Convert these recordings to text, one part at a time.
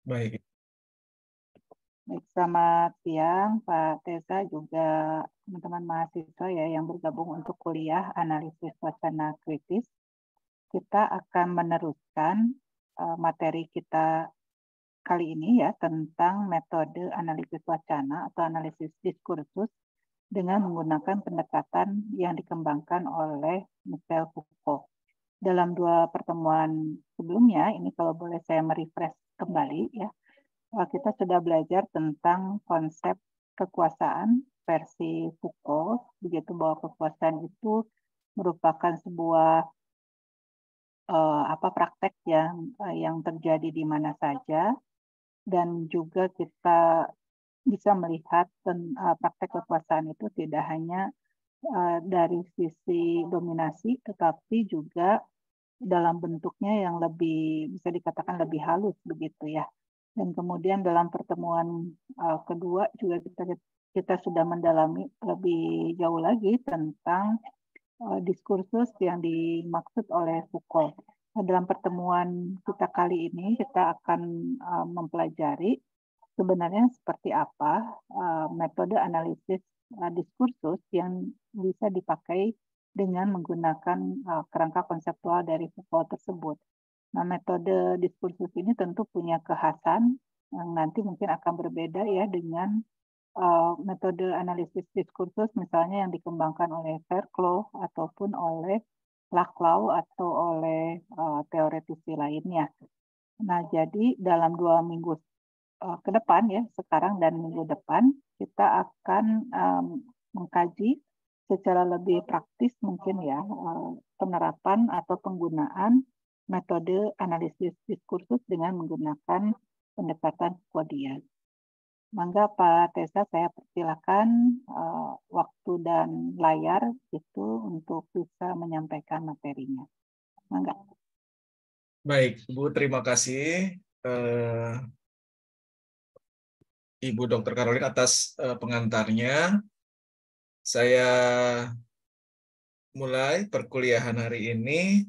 Baik. Baik, selamat siang Pak Teza juga teman-teman mahasiswa ya yang bergabung untuk kuliah analisis wacana kritis. Kita akan meneruskan materi kita kali ini ya tentang metode analisis wacana atau analisis diskursus dengan menggunakan pendekatan yang dikembangkan oleh Michel Foucault. Dalam 2 pertemuan sebelumnya, ini kalau boleh saya merefresh kembali ya, kita sudah belajar tentang konsep kekuasaan versi Foucault, begitu bahwa kekuasaan itu merupakan sebuah praktek yang terjadi di mana saja, dan juga kita bisa melihat praktek kekuasaan itu tidak hanya dari sisi dominasi, tetapi juga dalam bentuknya yang lebih bisa dikatakan lebih halus begitu ya. Dan kemudian dalam pertemuan kedua juga kita sudah mendalami lebih jauh lagi tentang diskursus yang dimaksud oleh Foucault. Nah, dalam pertemuan kita kali ini kita akan mempelajari sebenarnya seperti apa metode analisis diskursus yang bisa dipakai dengan menggunakan kerangka konseptual dari Foucault tersebut. Nah, metode diskursus ini tentu punya kekhasan yang nanti mungkin akan berbeda ya dengan metode analisis diskursus misalnya yang dikembangkan oleh Verclaux ataupun oleh Laclau atau oleh teoretisi lainnya. Nah, jadi dalam 2 minggu ke depan ya, sekarang dan minggu depan, kita akan mengkaji secara lebih praktis mungkin ya, penerapan atau penggunaan metode analisis diskursus dengan menggunakan pendekatan Foucauldian. Mangga Pak Tessa, saya persilakan waktu dan layar itu untuk bisa menyampaikan materinya. Mangga. Baik, Bu, terima kasih Ibu Dr. Caroline atas pengantarnya. Saya mulai perkuliahan hari ini.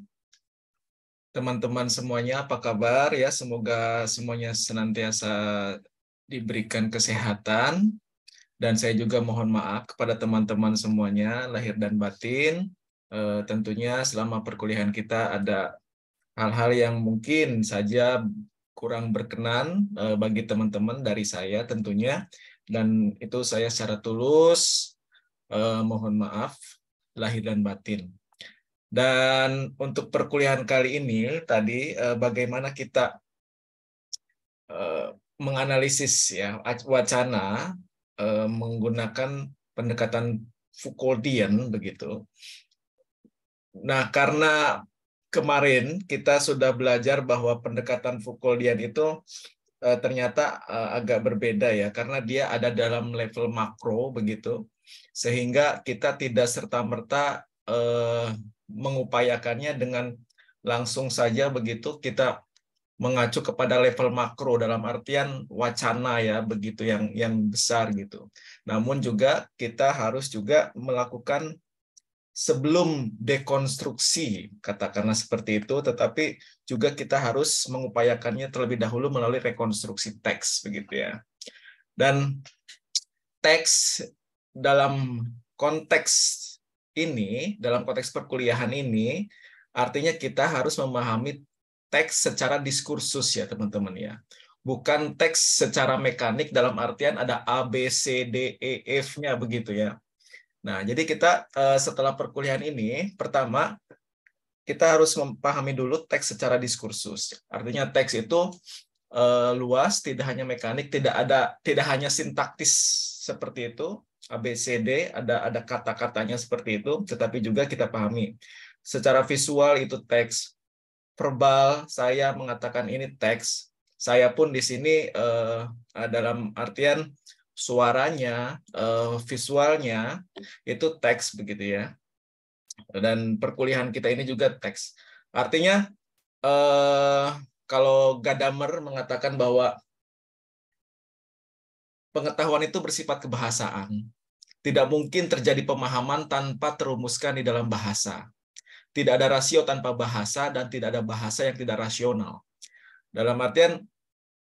Teman-teman semuanya apa kabar ya? Semoga semuanya senantiasa diberikan kesehatan. Dan saya juga mohon maaf kepada teman-teman semuanya, lahir dan batin. Tentunya selama perkuliahan kita ada hal-hal yang mungkin saja kurang berkenan bagi teman-teman dari saya tentunya. Dan itu saya secara tulus mohon maaf, lahir dan batin. Dan untuk perkuliahan kali ini tadi bagaimana kita menganalisis ya wacana menggunakan pendekatan Foucauldian begitu. Nah, karena kemarin kita sudah belajar bahwa pendekatan Foucauldian itu ternyata agak berbeda ya, karena dia ada dalam level makro begitu, sehingga kita tidak serta-merta mengupayakannya dengan langsung saja begitu kita mengacu kepada level makro dalam artian wacana ya begitu yang besar gitu. Namun juga kita harus juga melakukan sebelum dekonstruksi, katakanlah seperti itu, tetapi juga kita harus mengupayakannya terlebih dahulu melalui rekonstruksi teks begitu ya. Dan teks dalam konteks ini, dalam konteks perkuliahan ini, artinya kita harus memahami teks secara diskursus ya teman-teman ya. Bukan teks secara mekanik dalam artian ada A, B, C, D, E, F-nya begitu ya. Nah, jadi kita setelah perkuliahan ini, pertama kita harus memahami dulu teks secara diskursus. Artinya teks itu luas, tidak hanya mekanik, tidak hanya sintaktis seperti itu, A, B, C, D, ada kata-katanya seperti itu, tetapi juga kita pahami. Secara visual itu teks, verbal saya mengatakan ini teks. Saya pun di sini dalam artian suaranya, visualnya itu teks begitu ya. Dan perkuliahan kita ini juga teks. Artinya kalau Gadamer mengatakan bahwa pengetahuan itu bersifat kebahasaan. Tidak mungkin terjadi pemahaman tanpa terumuskan di dalam bahasa. Tidak ada rasio tanpa bahasa dan tidak ada bahasa yang tidak rasional. Dalam artian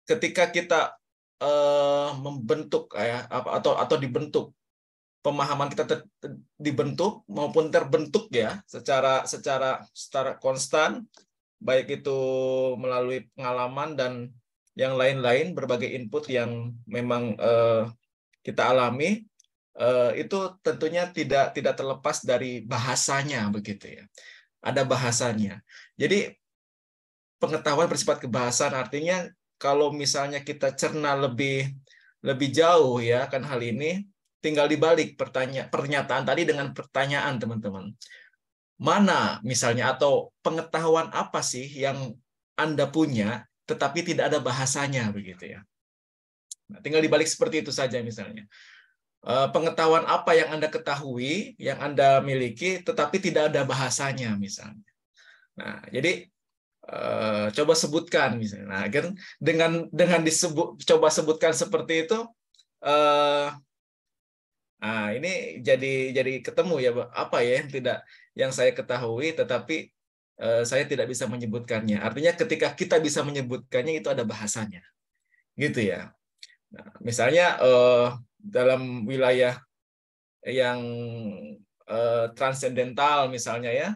ketika kita membentuk ya atau dibentuk, pemahaman kita dibentuk maupun terbentuk ya secara konstan, baik itu melalui pengalaman dan yang lain-lain, berbagai input yang memang kita alami, itu tentunya tidak terlepas dari bahasanya begitu ya. Ada bahasanya. Jadi pengetahuan bersifat kebahasaan artinya kalau misalnya kita cerna lebih jauh ya kan hal ini, tinggal dibalik pernyataan tadi dengan pertanyaan teman-teman. Mana misalnya atau pengetahuan apa sih yang Anda punya tetapi tidak ada bahasanya begitu ya. Nah, tinggal dibalik seperti itu saja misalnya. Pengetahuan apa yang Anda ketahui, yang Anda miliki tetapi tidak ada bahasanya misalnya. Nah, jadi coba sebutkan misalnya. Nah, kan dengan coba sebutkan seperti itu, nah ini jadi ketemu ya apa ya yang saya ketahui tetapi saya tidak bisa menyebutkannya. Artinya ketika kita bisa menyebutkannya itu ada bahasanya, gitu ya. Nah, misalnya dalam wilayah yang transendental misalnya ya,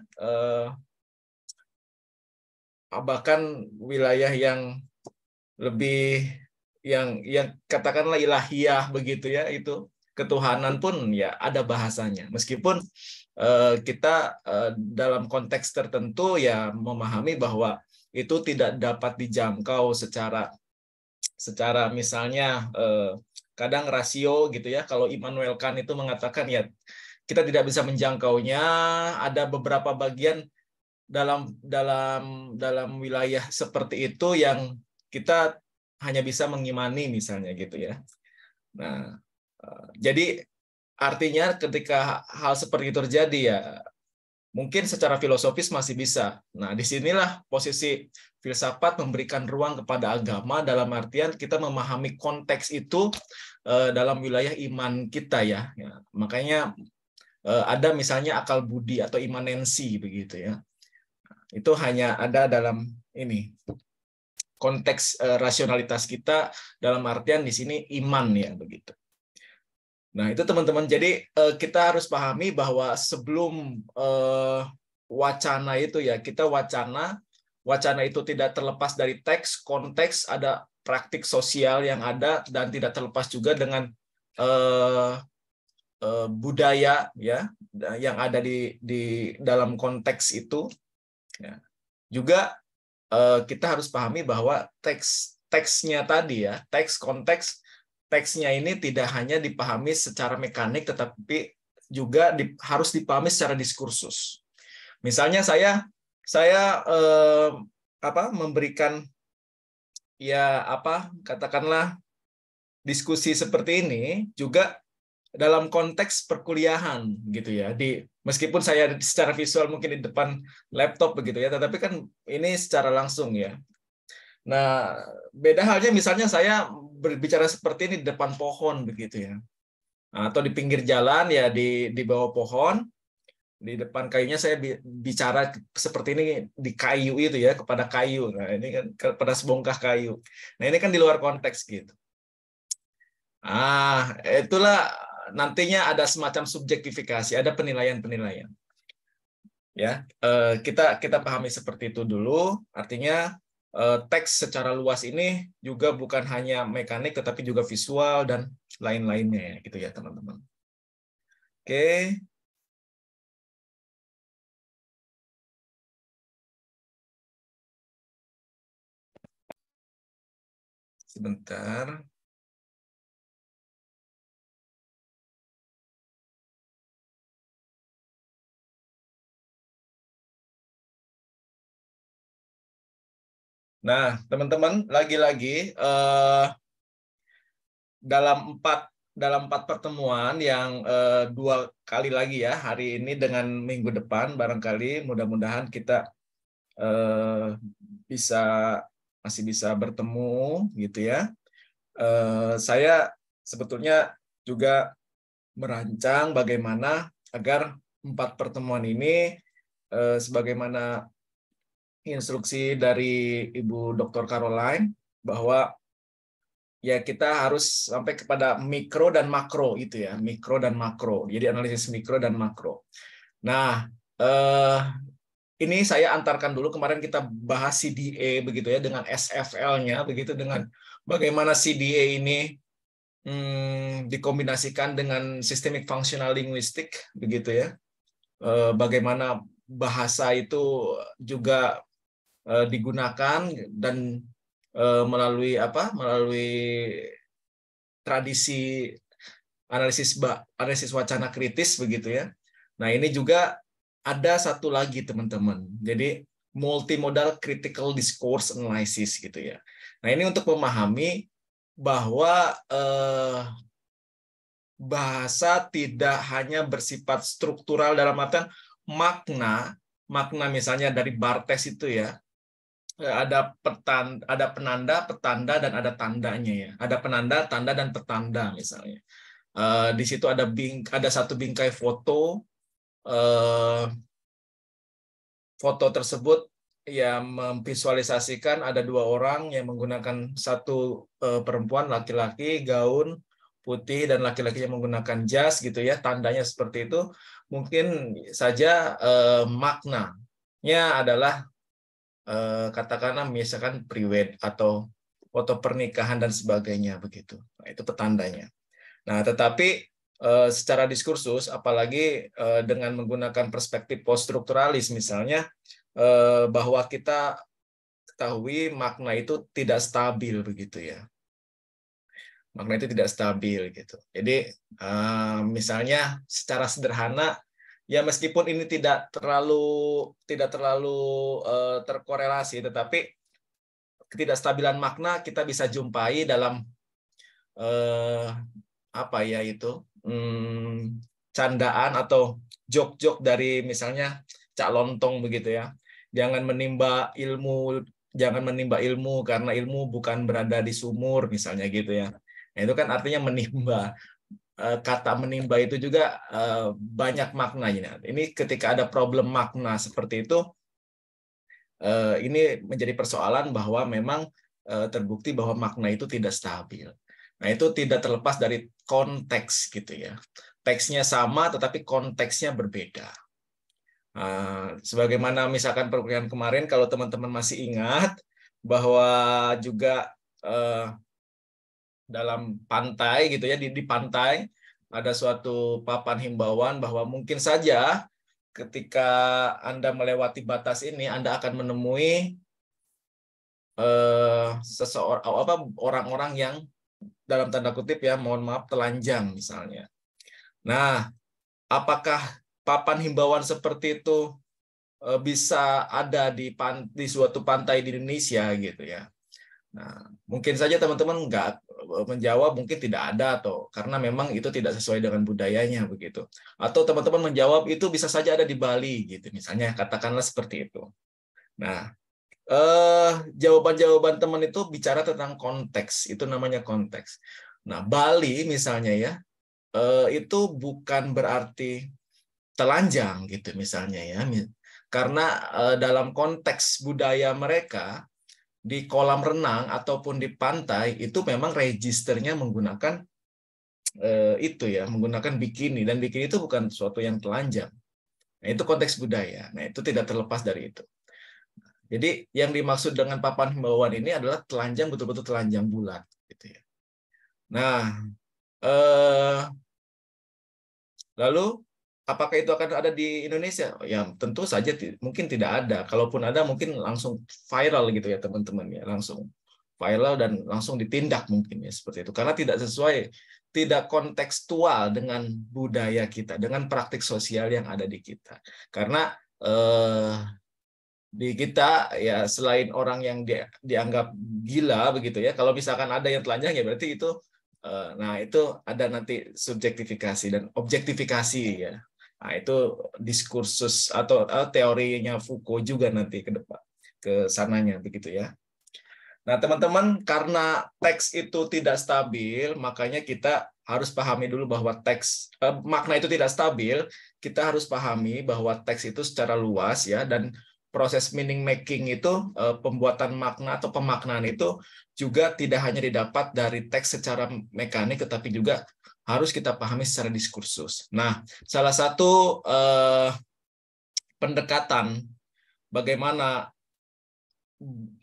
bahkan wilayah yang lebih yang katakanlah ilahiyah begitu ya, itu ketuhanan pun ya ada bahasanya, meskipun kita dalam konteks tertentu ya memahami bahwa itu tidak dapat dijangkau secara misalnya kadang rasio gitu ya. Kalau Immanuel Kant itu mengatakan ya kita tidak bisa menjangkaunya, ada beberapa bagian dalam wilayah seperti itu yang kita hanya bisa mengimani misalnya gitu ya. Nah, jadi artinya ketika hal seperti itu terjadi ya mungkin secara filosofis masih bisa. Nah, disinilah posisi filsafat memberikan ruang kepada agama dalam artian kita memahami konteks itu dalam wilayah iman kita ya. Makanya ada misalnya akal budi atau imanensi begitu ya. Itu hanya ada dalam ini konteks rasionalitas kita dalam artian di sini iman ya begitu. Nah, itu teman-teman. Jadi kita harus pahami bahwa sebelum wacana itu ya, kita wacana itu tidak terlepas dari teks, konteks, ada praktik sosial yang ada dan tidak terlepas juga dengan budaya ya yang ada di dalam konteks itu. Ya. Juga kita harus pahami bahwa teksnya tadi ya, teksnya ini tidak hanya dipahami secara mekanik, tetapi juga harus dipahami secara diskursus. Misalnya saya memberikan ya katakanlah diskusi seperti ini juga dalam konteks perkuliahan gitu ya. Meskipun saya secara visual mungkin di depan laptop begitu ya, tetapi kan ini secara langsung ya. Nah, beda halnya misalnya saya berbicara seperti ini di depan pohon begitu ya. Atau di pinggir jalan ya di bawah pohon, di depan kayunya saya bicara seperti ini di kayu itu ya, kepada kayu. Nah, ini kan kepada sebongkah kayu. Nah, ini kan di luar konteks gitu. Itulah nantinya ada semacam subjektifikasi, ada penilaian-penilaian. Ya, kita pahami seperti itu dulu. Artinya teks secara luas ini juga bukan hanya mekanik, tetapi juga visual dan lain-lainnya, gitu ya teman-teman. Oke. Sebentar. Nah, teman-teman, lagi-lagi dalam empat pertemuan yang 2 kali lagi ya, hari ini dengan minggu depan, barangkali mudah-mudahan kita masih bisa bertemu gitu ya. Saya sebetulnya juga merancang bagaimana agar 4 pertemuan ini sebagaimana instruksi dari Ibu Dr. Caroline bahwa ya kita harus sampai kepada mikro dan makro itu ya, mikro dan makro. Jadi analisis mikro dan makro. Nah, ini saya antarkan dulu, kemarin kita bahas CDA begitu ya, dengan SFL-nya begitu, dengan bagaimana CDA ini dikombinasikan dengan systemic functional linguistic begitu ya. Bagaimana bahasa itu juga digunakan dan melalui tradisi analisis wacana kritis begitu ya. Nah, ini juga ada satu lagi teman-teman. Jadi multimodal critical discourse analysis gitu ya. Nah, ini untuk memahami bahwa bahasa tidak hanya bersifat struktural dalam artian makna misalnya dari Barthes itu ya, ada penanda, petanda, dan ada tandanya ya. Ada penanda, tanda, dan petanda misalnya. Di situ ada satu bingkai foto. Foto tersebut yang memvisualisasikan ada dua orang yang menggunakan, satu perempuan laki-laki gaun putih dan laki-laki yang menggunakan jas gitu ya, tandanya seperti itu. Mungkin saja maknanya adalah katakanlah misalkan priwed atau foto pernikahan dan sebagainya begitu. Nah, itu petandanya. Nah, tetapi secara diskursus, apalagi dengan menggunakan perspektif poststrukturalis misalnya, bahwa kita ketahui makna itu tidak stabil begitu ya. Makna itu tidak stabil gitu. Jadi misalnya secara sederhana ya, meskipun ini tidak terlalu terkorelasi, tetapi ketidakstabilan makna kita bisa jumpai dalam apa ya itu candaan atau jok-jok dari misalnya Cak Lontong begitu ya. Jangan menimba ilmu karena ilmu bukan berada di sumur misalnya gitu ya. Nah, itu kan artinya menimba. Kata menimba itu juga banyak maknanya. Ini ketika ada problem makna seperti itu, ini menjadi persoalan bahwa memang terbukti bahwa makna itu tidak stabil. Nah, itu tidak terlepas dari konteks gitu ya. Teksnya sama tetapi konteksnya berbeda. Sebagaimana misalkan perkuliahan kemarin, kalau teman-teman masih ingat bahwa juga dalam pantai gitu ya, di pantai ada suatu papan himbauan bahwa mungkin saja ketika Anda melewati batas ini, Anda akan menemui orang-orang yang dalam tanda kutip ya, mohon maaf, telanjang misalnya. Nah, apakah papan himbauan seperti itu bisa ada di suatu pantai di Indonesia gitu ya? Nah, mungkin saja teman-teman nggak menjawab, mungkin tidak ada, atau karena memang itu tidak sesuai dengan budayanya begitu. Atau teman-teman menjawab itu bisa saja ada di Bali gitu, misalnya, katakanlah seperti itu. Nah, jawaban-jawaban teman itu bicara tentang konteks, itu namanya konteks. Nah, Bali misalnya ya, itu bukan berarti telanjang gitu misalnya ya, karena dalam konteks budaya mereka di kolam renang ataupun di pantai itu memang registernya menggunakan itu ya, menggunakan bikini, dan bikini itu bukan sesuatu yang telanjang. Nah, itu konteks budaya. Nah, itu tidak terlepas dari itu. Jadi yang dimaksud dengan papan himbauan ini adalah telanjang, betul-betul telanjang bulat gitu ya. Nah, lalu apakah itu akan ada di Indonesia? Ya, tentu saja mungkin tidak ada. Kalaupun ada, mungkin langsung viral gitu ya teman-teman ya, langsung viral dan langsung ditindak mungkin ya, seperti itu. Karena tidak sesuai, tidak kontekstual dengan budaya kita, dengan praktik sosial yang ada di kita. Karena di kita ya, selain orang yang dianggap gila begitu ya, kalau misalkan ada yang telanjang ya berarti itu nah, itu ada nanti subjektifikasi dan objektifikasi ya. Nah, itu diskursus atau teorinya Foucault juga nanti ke depan ke sananya begitu ya. Nah, teman-teman, karena teks itu tidak stabil, makanya kita harus pahami dulu bahwa makna itu tidak stabil. Kita harus pahami bahwa teks itu secara luas ya, dan proses meaning making itu, pembuatan makna atau pemaknaan itu juga tidak hanya didapat dari teks secara mekanik, tetapi juga harus kita pahami secara diskursus. Nah, salah satu pendekatan bagaimana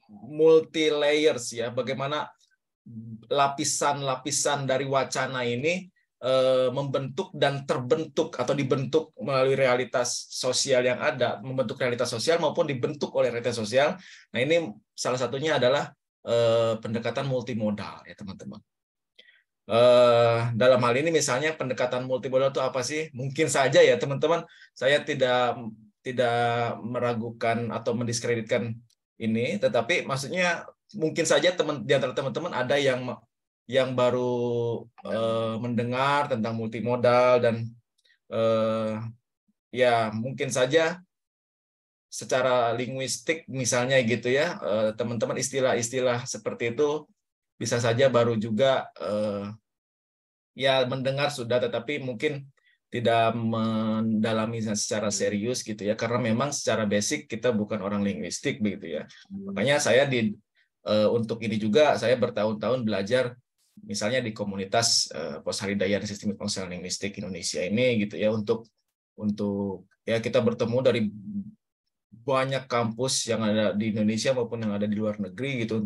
multi layers ya, bagaimana lapisan-lapisan dari wacana ini membentuk dan terbentuk atau dibentuk melalui realitas sosial yang ada, membentuk realitas sosial maupun dibentuk oleh realitas sosial. Nah, ini salah satunya adalah pendekatan multimodal ya teman-teman. Dalam hal ini misalnya pendekatan multimodal itu apa sih? Mungkin saja ya teman-teman, saya tidak meragukan atau mendiskreditkan ini, tetapi maksudnya mungkin saja di antara teman-teman ada yang baru mendengar tentang multimodal dan ya mungkin saja secara linguistik misalnya gitu ya, teman-teman istilah-istilah seperti itu bisa saja baru juga ya mendengar sudah, tetapi mungkin tidak mendalaminya secara serius gitu ya, karena memang secara basic kita bukan orang linguistik begitu ya. Makanya saya untuk ini juga saya bertahun-tahun belajar misalnya di komunitas Posaridayan Sistemik Fungsional Linguistik Indonesia ini gitu ya, untuk ya kita bertemu dari banyak kampus yang ada di Indonesia maupun yang ada di luar negeri gitu,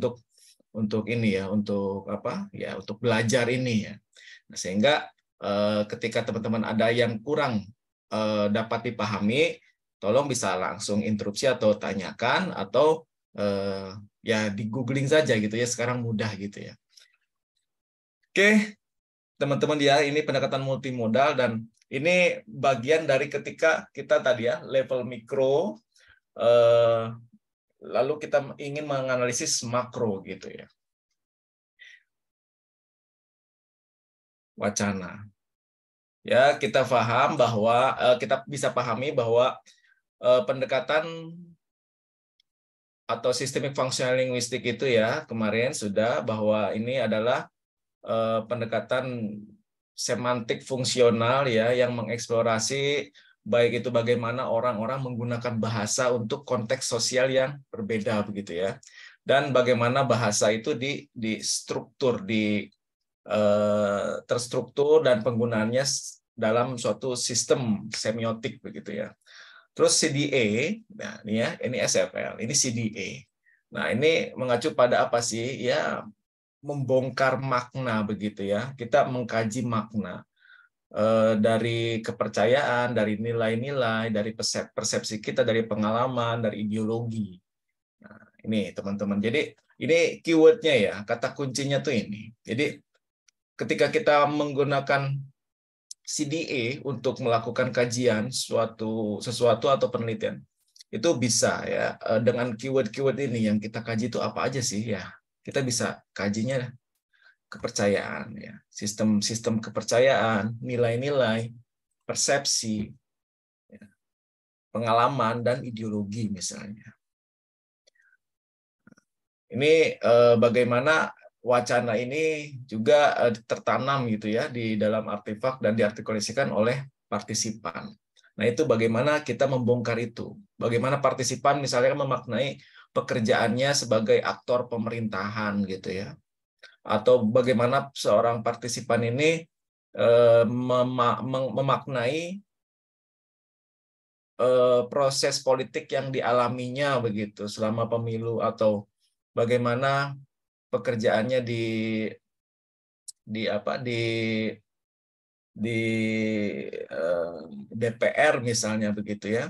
untuk ini ya, untuk apa ya, untuk belajar ini ya. Nah, sehingga ketika teman-teman ada yang kurang dapat dipahami, tolong bisa langsung interupsi atau tanyakan, atau ya di googling saja gitu ya, sekarang mudah gitu ya. Oke, teman-teman ya, ini pendekatan multimodal dan ini bagian dari ketika kita tadi ya level mikro, lalu kita ingin menganalisis makro gitu ya. Wacana. Ya, kita paham bahwa kita bisa pahami bahwa pendekatan atau sistemik fungsional linguistik itu ya kemarin sudah, bahwa ini adalah pendekatan semantik fungsional ya, yang mengeksplorasi baik itu bagaimana orang-orang menggunakan bahasa untuk konteks sosial yang berbeda begitu ya, dan bagaimana bahasa itu distruktur, terstruktur dan penggunaannya dalam suatu sistem semiotik begitu ya. Terus CDA, nah ini ya, ini SFL, ini CDA. Nah, ini mengacu pada apa sih? Ya, membongkar makna begitu ya. Kita mengkaji makna dari kepercayaan, dari nilai-nilai, dari persepsi kita, dari pengalaman, dari ideologi. Nah, ini teman-teman. Jadi ini keywordnya ya, kata kuncinya tuh ini. Jadi ketika kita menggunakan CDA untuk melakukan kajian sesuatu atau penelitian, itu bisa ya dengan keyword-keyword ini yang kita kaji itu apa aja sih ya, kita bisa kajinya kepercayaan ya, sistem kepercayaan, nilai-nilai, persepsi, ya, pengalaman dan ideologi misalnya. Ini bagaimana wacana ini juga tertanam gitu ya di dalam artefak dan diartikulasikan oleh partisipan. Nah, itu bagaimana kita membongkar itu. Bagaimana partisipan misalnya memaknai pekerjaannya sebagai aktor pemerintahan gitu ya. Atau bagaimana seorang partisipan ini memaknai proses politik yang dialaminya begitu selama pemilu, atau bagaimana pekerjaannya di DPR misalnya begitu ya.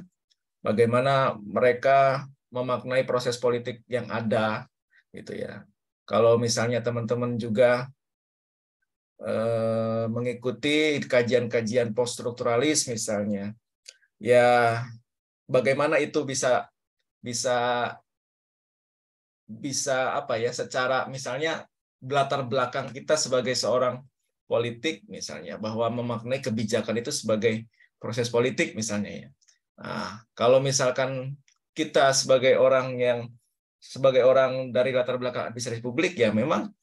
Bagaimana mereka memaknai proses politik yang ada gitu ya. Kalau misalnya teman-teman juga mengikuti kajian-kajian poststrukturalis misalnya, ya bagaimana itu bisa apa ya, secara misalnya latar belakang kita sebagai seorang politik misalnya, bahwa memaknai kebijakan itu sebagai proses politik misalnya ya. Nah, kalau misalkan kita sebagai orang dari latar belakang administrasi publik, ya memang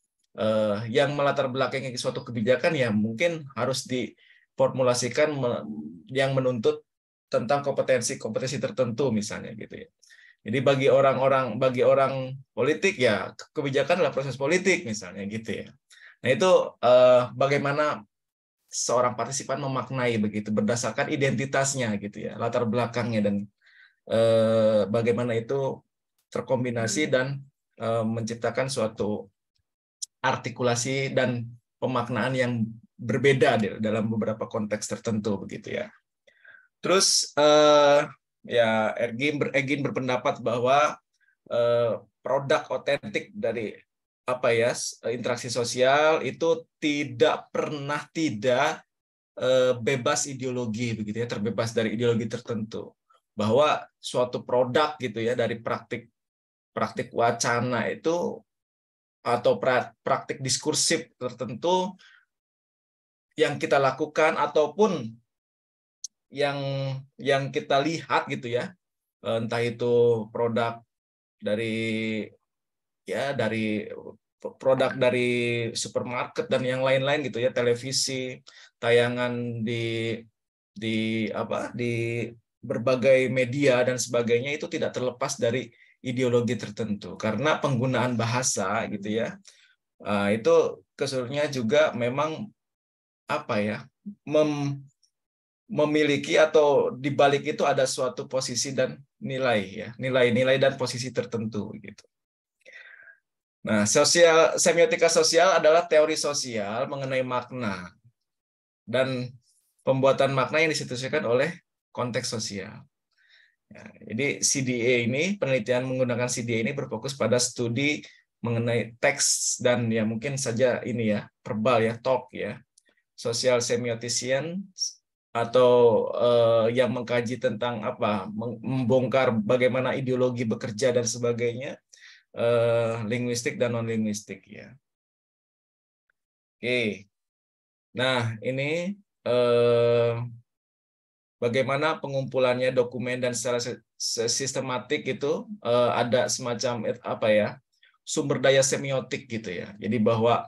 yang melatar belakangi suatu kebijakan ya mungkin harus diformulasikan yang menuntut tentang kompetensi tertentu misalnya gitu ya. Jadi bagi orang politik ya kebijakan adalah proses politik misalnya gitu ya. Nah itu bagaimana seorang partisipan memaknai begitu berdasarkan identitasnya gitu ya, latar belakangnya dan bagaimana itu terkombinasi dan menciptakan suatu artikulasi dan pemaknaan yang berbeda dalam beberapa konteks tertentu begitu ya. Terus ya Egin berpendapat bahwa produk otentik dari apa ya interaksi sosial itu tidak pernah bebas ideologi begitu ya, terbebas dari ideologi tertentu. Bahwa suatu produk gitu ya dari praktik wacana itu atau praktik diskursif tertentu yang kita lakukan ataupun yang kita lihat gitu ya, entah itu produk dari produk dari supermarket dan yang lain-lain gitu ya, televisi, tayangan di berbagai media dan sebagainya, itu tidak terlepas dari ideologi tertentu karena penggunaan bahasa gitu ya. Itu keseluruhannya juga memang apa ya, memiliki atau di balik itu ada suatu posisi dan nilai ya, nilai-nilai dan posisi tertentu gitu. Nah, semiotika sosial adalah teori sosial mengenai makna dan pembuatan makna yang disituasikan oleh konteks sosial. Ya, jadi penelitian menggunakan CDA ini berfokus pada studi mengenai teks dan ya mungkin saja ini ya, verbal ya, talk ya, social semiotician atau yang mengkaji tentang apa, membongkar bagaimana ideologi bekerja dan sebagainya, linguistik dan non linguistik ya. Oke, nah ini bagaimana pengumpulannya dokumen dan secara sistematik itu ada semacam apa ya, sumber daya semiotik gitu ya. Jadi bahwa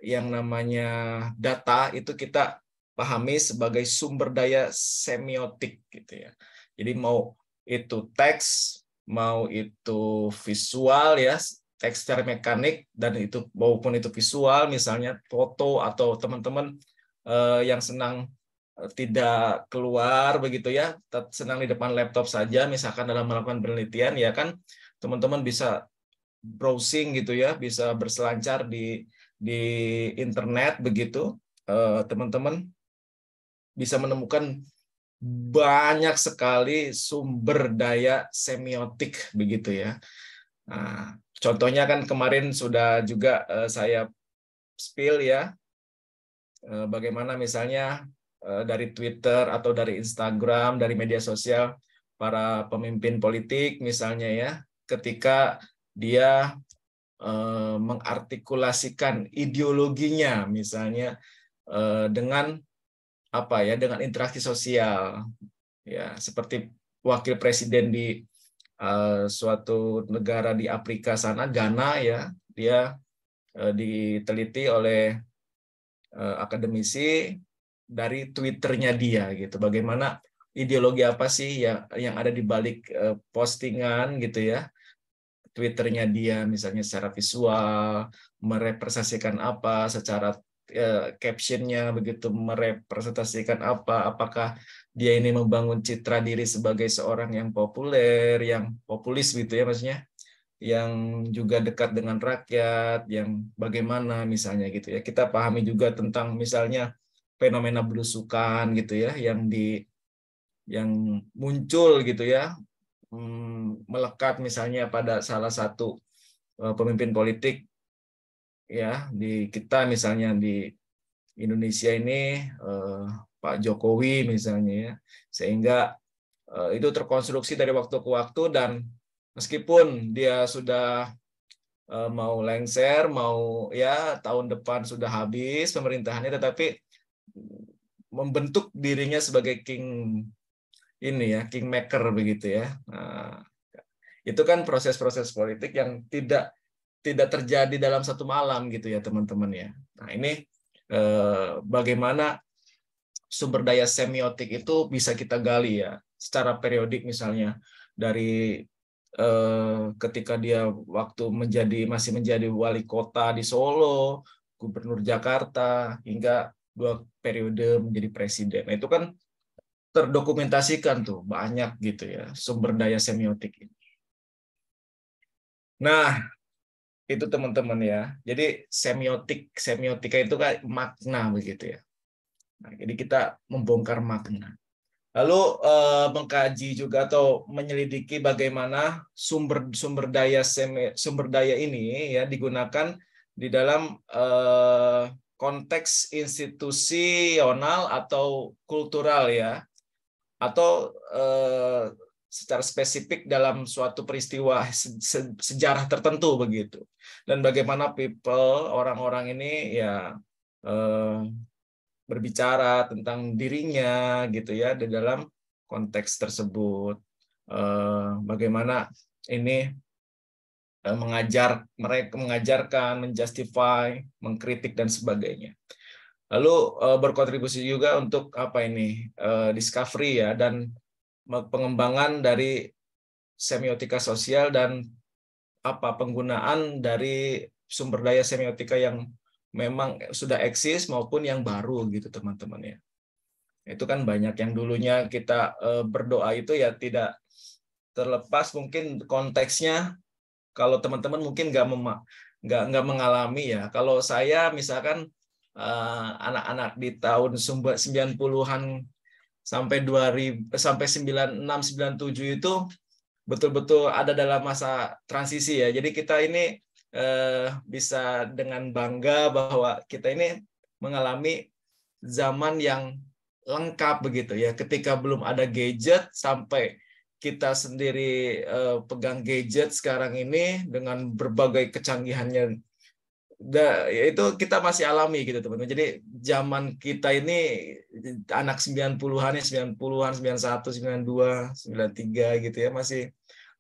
yang namanya data itu kita pahami sebagai sumber daya semiotik gitu ya. Jadi mau itu teks, mau itu visual ya, teks secara mekanik dan itu maupun itu visual, misalnya foto atau teman-teman yang senang tidak keluar begitu ya, senang di depan laptop saja misalkan dalam melakukan penelitian ya kan, teman-teman bisa browsing gitu ya, bisa berselancar di internet begitu, teman-teman bisa menemukan banyak sekali sumber daya semiotik begitu ya. Nah, contohnya kan kemarin sudah juga saya spill ya, bagaimana misalnya dari Twitter atau dari Instagram, dari media sosial para pemimpin politik misalnya ya, ketika dia mengartikulasikan ideologinya misalnya dengan apa ya, dengan interaksi sosial ya, seperti wakil presiden di suatu negara di Afrika sana, Ghana ya, dia diteliti oleh akademisi dari Twitternya dia gitu, bagaimana ideologi apa sih yang ada di balik postingan gitu ya, Twitternya dia misalnya secara visual merepresentasikan apa, secara captionnya begitu merepresentasikan apa, apakah dia ini membangun citra diri sebagai seorang yang populer, yang populis gitu ya maksudnya, yang juga dekat dengan rakyat, yang bagaimana misalnya gitu ya. Kita pahami juga tentang misalnya fenomena belusukan gitu ya, yang muncul gitu ya, melekat misalnya pada salah satu pemimpin politik ya di kita misalnya di Indonesia ini, Pak Jokowi misalnya ya, sehingga itu terkonstruksi dari waktu ke waktu, dan meskipun dia sudah mau lengser, mau ya tahun depan sudah habis pemerintahannya, tetapi membentuk dirinya sebagai kingmaker begitu ya. Nah, itu kan proses-proses politik yang tidak terjadi dalam satu malam gitu ya teman-teman ya. Nah ini bagaimana sumber daya semiotik itu bisa kita gali ya secara periodik misalnya dari ketika dia waktu masih menjadi wali kota di Solo, gubernur Jakarta, hingga 2 periode menjadi presiden. Nah, itu kan terdokumentasikan tuh banyak gitu ya sumber daya semiotik ini. Nah, itu teman-teman ya. Jadi semiotika itu kan makna begitu ya. Nah, jadi kita membongkar makna. Lalu mengkaji juga atau menyelidiki bagaimana sumber daya ini ya digunakan di dalam konteks institusional atau kultural ya, atau secara spesifik dalam suatu peristiwa sejarah tertentu begitu. Dan bagaimana orang-orang ini ya berbicara tentang dirinya gitu ya di dalam konteks tersebut. Bagaimana ini mereka mengajarkan, menjustify, mengkritik dan sebagainya. Lalu berkontribusi juga untuk apa ini discovery ya dan pengembangan dari semiotika sosial dan penggunaan dari sumber daya semiotika yang memang sudah eksis maupun yang baru gitu teman-teman ya. Itu kan banyak yang dulunya kita berdoa itu ya tidak terlepas mungkin konteksnya. Kalau teman-teman mungkin nggak mengalami ya. Kalau saya misalkan anak-anak di tahun 90-an sampai 2000 sampai 96 97 itu betul-betul ada dalam masa transisi ya. Jadi kita ini bisa dengan bangga bahwa kita ini mengalami zaman yang lengkap begitu ya. Ketika belum ada gadget sampai kita sendiri pegang gadget sekarang ini dengan berbagai kecanggihannya, itu kita masih alami gitu teman-teman. Jadi zaman kita ini anak 90-an ya, 90-an, 91, 92, 93 gitu ya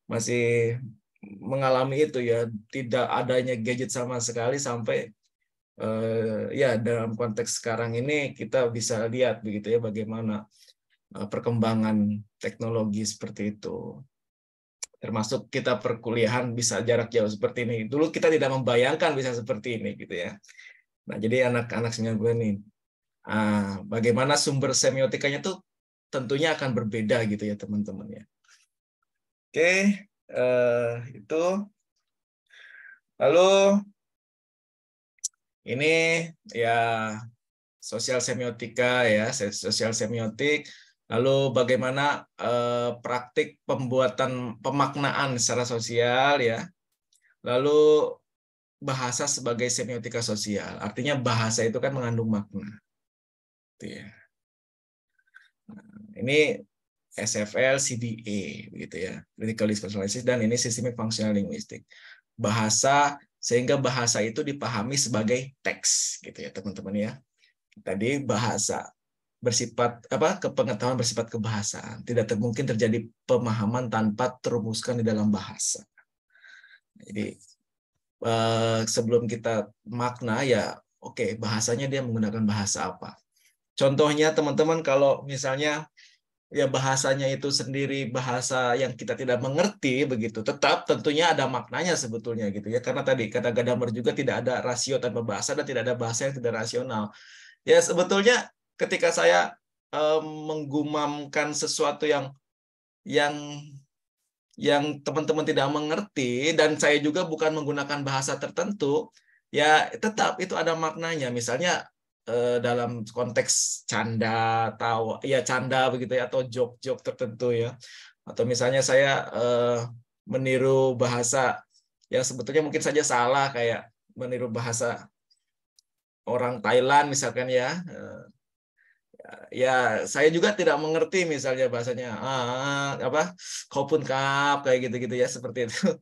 masih mengalami itu ya, tidak adanya gadget sama sekali sampai ya dalam konteks sekarang ini kita bisa lihat begitu ya bagaimana perkembangan teknologi seperti itu. Termasuk kita perkuliahan bisa jarak jauh seperti ini. Dulu kita tidak membayangkan bisa seperti ini gitu ya. Nah, jadi anak-anak 90 ini bagaimana sumber semiotikanya tuh tentunya akan berbeda gitu ya teman-teman ya. Oke, itu. Lalu ini ya sosial semiotika ya, sosial semiotik. Lalu bagaimana praktik pembuatan pemaknaan secara sosial ya. Lalu bahasa sebagai semiotika sosial. Artinya bahasa itu kan mengandung makna. Gitu ya. Ini SFL, CDA begitu ya. Critical Dispersal dan ini Systemic Functional Linguistic. Bahasa sehingga bahasa itu dipahami sebagai teks gitu ya, teman-teman ya. Tadi bahasa bersifat kepengetahuan bersifat kebahasaan. Tidak mungkin terjadi pemahaman tanpa terumuskan di dalam bahasa. Jadi sebelum kita makna ya oke, bahasanya dia menggunakan bahasa apa. Contohnya teman-teman kalau misalnya ya bahasanya itu sendiri bahasa yang kita tidak mengerti begitu, tetap tentunya ada maknanya sebetulnya gitu ya, karena tadi kata Gadamer juga tidak ada rasio tanpa bahasa dan tidak ada bahasa yang tidak rasional. Ya sebetulnya ketika saya menggumamkan sesuatu yang teman-teman tidak mengerti dan saya juga bukan menggunakan bahasa tertentu, ya tetap itu ada maknanya. Misalnya dalam konteks canda, tawa, ya canda begitu ya, atau joke-joke tertentu ya. Atau misalnya saya meniru bahasa yang sebetulnya mungkin saja salah, kayak meniru bahasa orang Thailand misalkan ya. Ya saya juga tidak mengerti misalnya bahasanya Kopun Kap kayak gitu-gitu ya, seperti itu.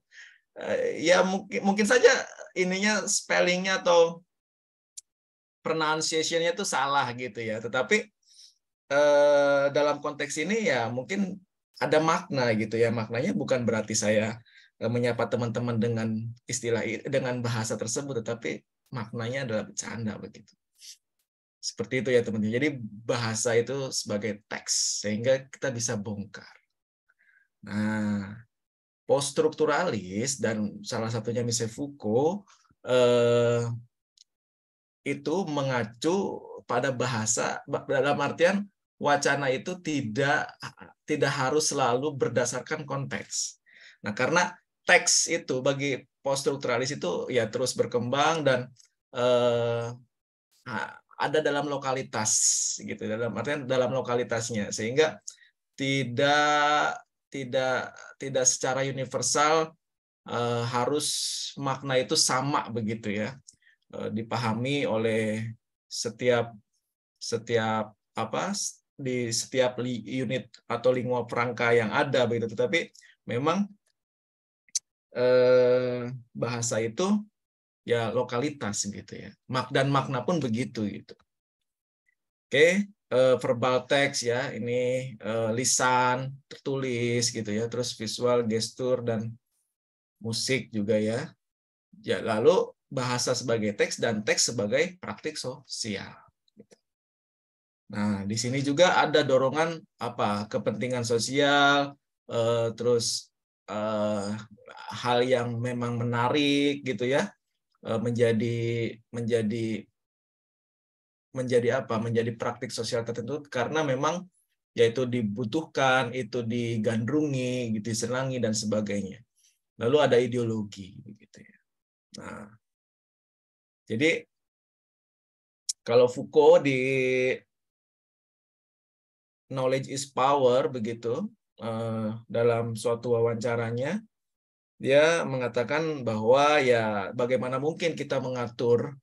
Ya mungkin saja ininya spellingnya atau pronunciation-nya itu salah gitu ya, tetapi dalam konteks ini ya mungkin ada makna gitu ya. Maknanya bukan berarti saya menyapa teman-teman dengan dengan bahasa tersebut, tetapi maknanya adalah bercanda begitu. Seperti itu ya teman-teman. Jadi bahasa itu sebagai teks sehingga kita bisa bongkar. Nah, poststrukturalis dan salah satunya Michel Foucault itu mengacu pada bahasa dalam artian wacana itu tidak harus selalu berdasarkan konteks. Nah, karena teks itu bagi poststrukturalis itu ya terus berkembang dan ada dalam lokalitas gitu, dalam artian dalam lokalitasnya, sehingga tidak tidak tidak secara universal harus makna itu sama begitu ya, dipahami oleh setiap di setiap unit atau lingua franca yang ada begitu. Tetapi memang bahasa itu ya lokalitas gitu ya. Dan makna pun begitu gitu. Oke, verbal text ya, ini lisan tertulis gitu ya, terus visual, gestur dan musik juga ya. Ya, lalu bahasa sebagai teks dan teks sebagai praktik sosial. Nah, di sini juga ada dorongan kepentingan sosial, terus hal yang memang menarik gitu ya, menjadi praktik sosial tertentu karena memang yaitu dibutuhkan, itu digandrungi, gitu, disenangi dan sebagainya. Lalu ada ideologi begitu ya. Nah, jadi kalau Foucault di Knowledge is Power begitu, dalam suatu wawancaranya dia mengatakan bahwa ya bagaimana mungkin kita mengatur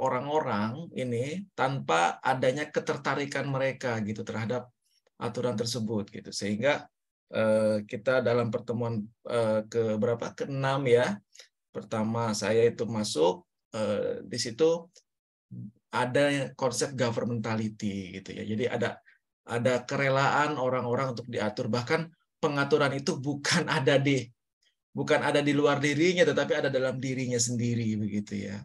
orang-orang ini tanpa adanya ketertarikan mereka gitu terhadap aturan tersebut gitu, sehingga kita dalam pertemuan ke-6 ya, pertama saya itu masuk di situ ada konsep governmentality gitu ya. Jadi ada kerelaan orang-orang untuk diatur, bahkan pengaturan itu bukan ada di luar dirinya, tetapi ada dalam dirinya sendiri begitu ya.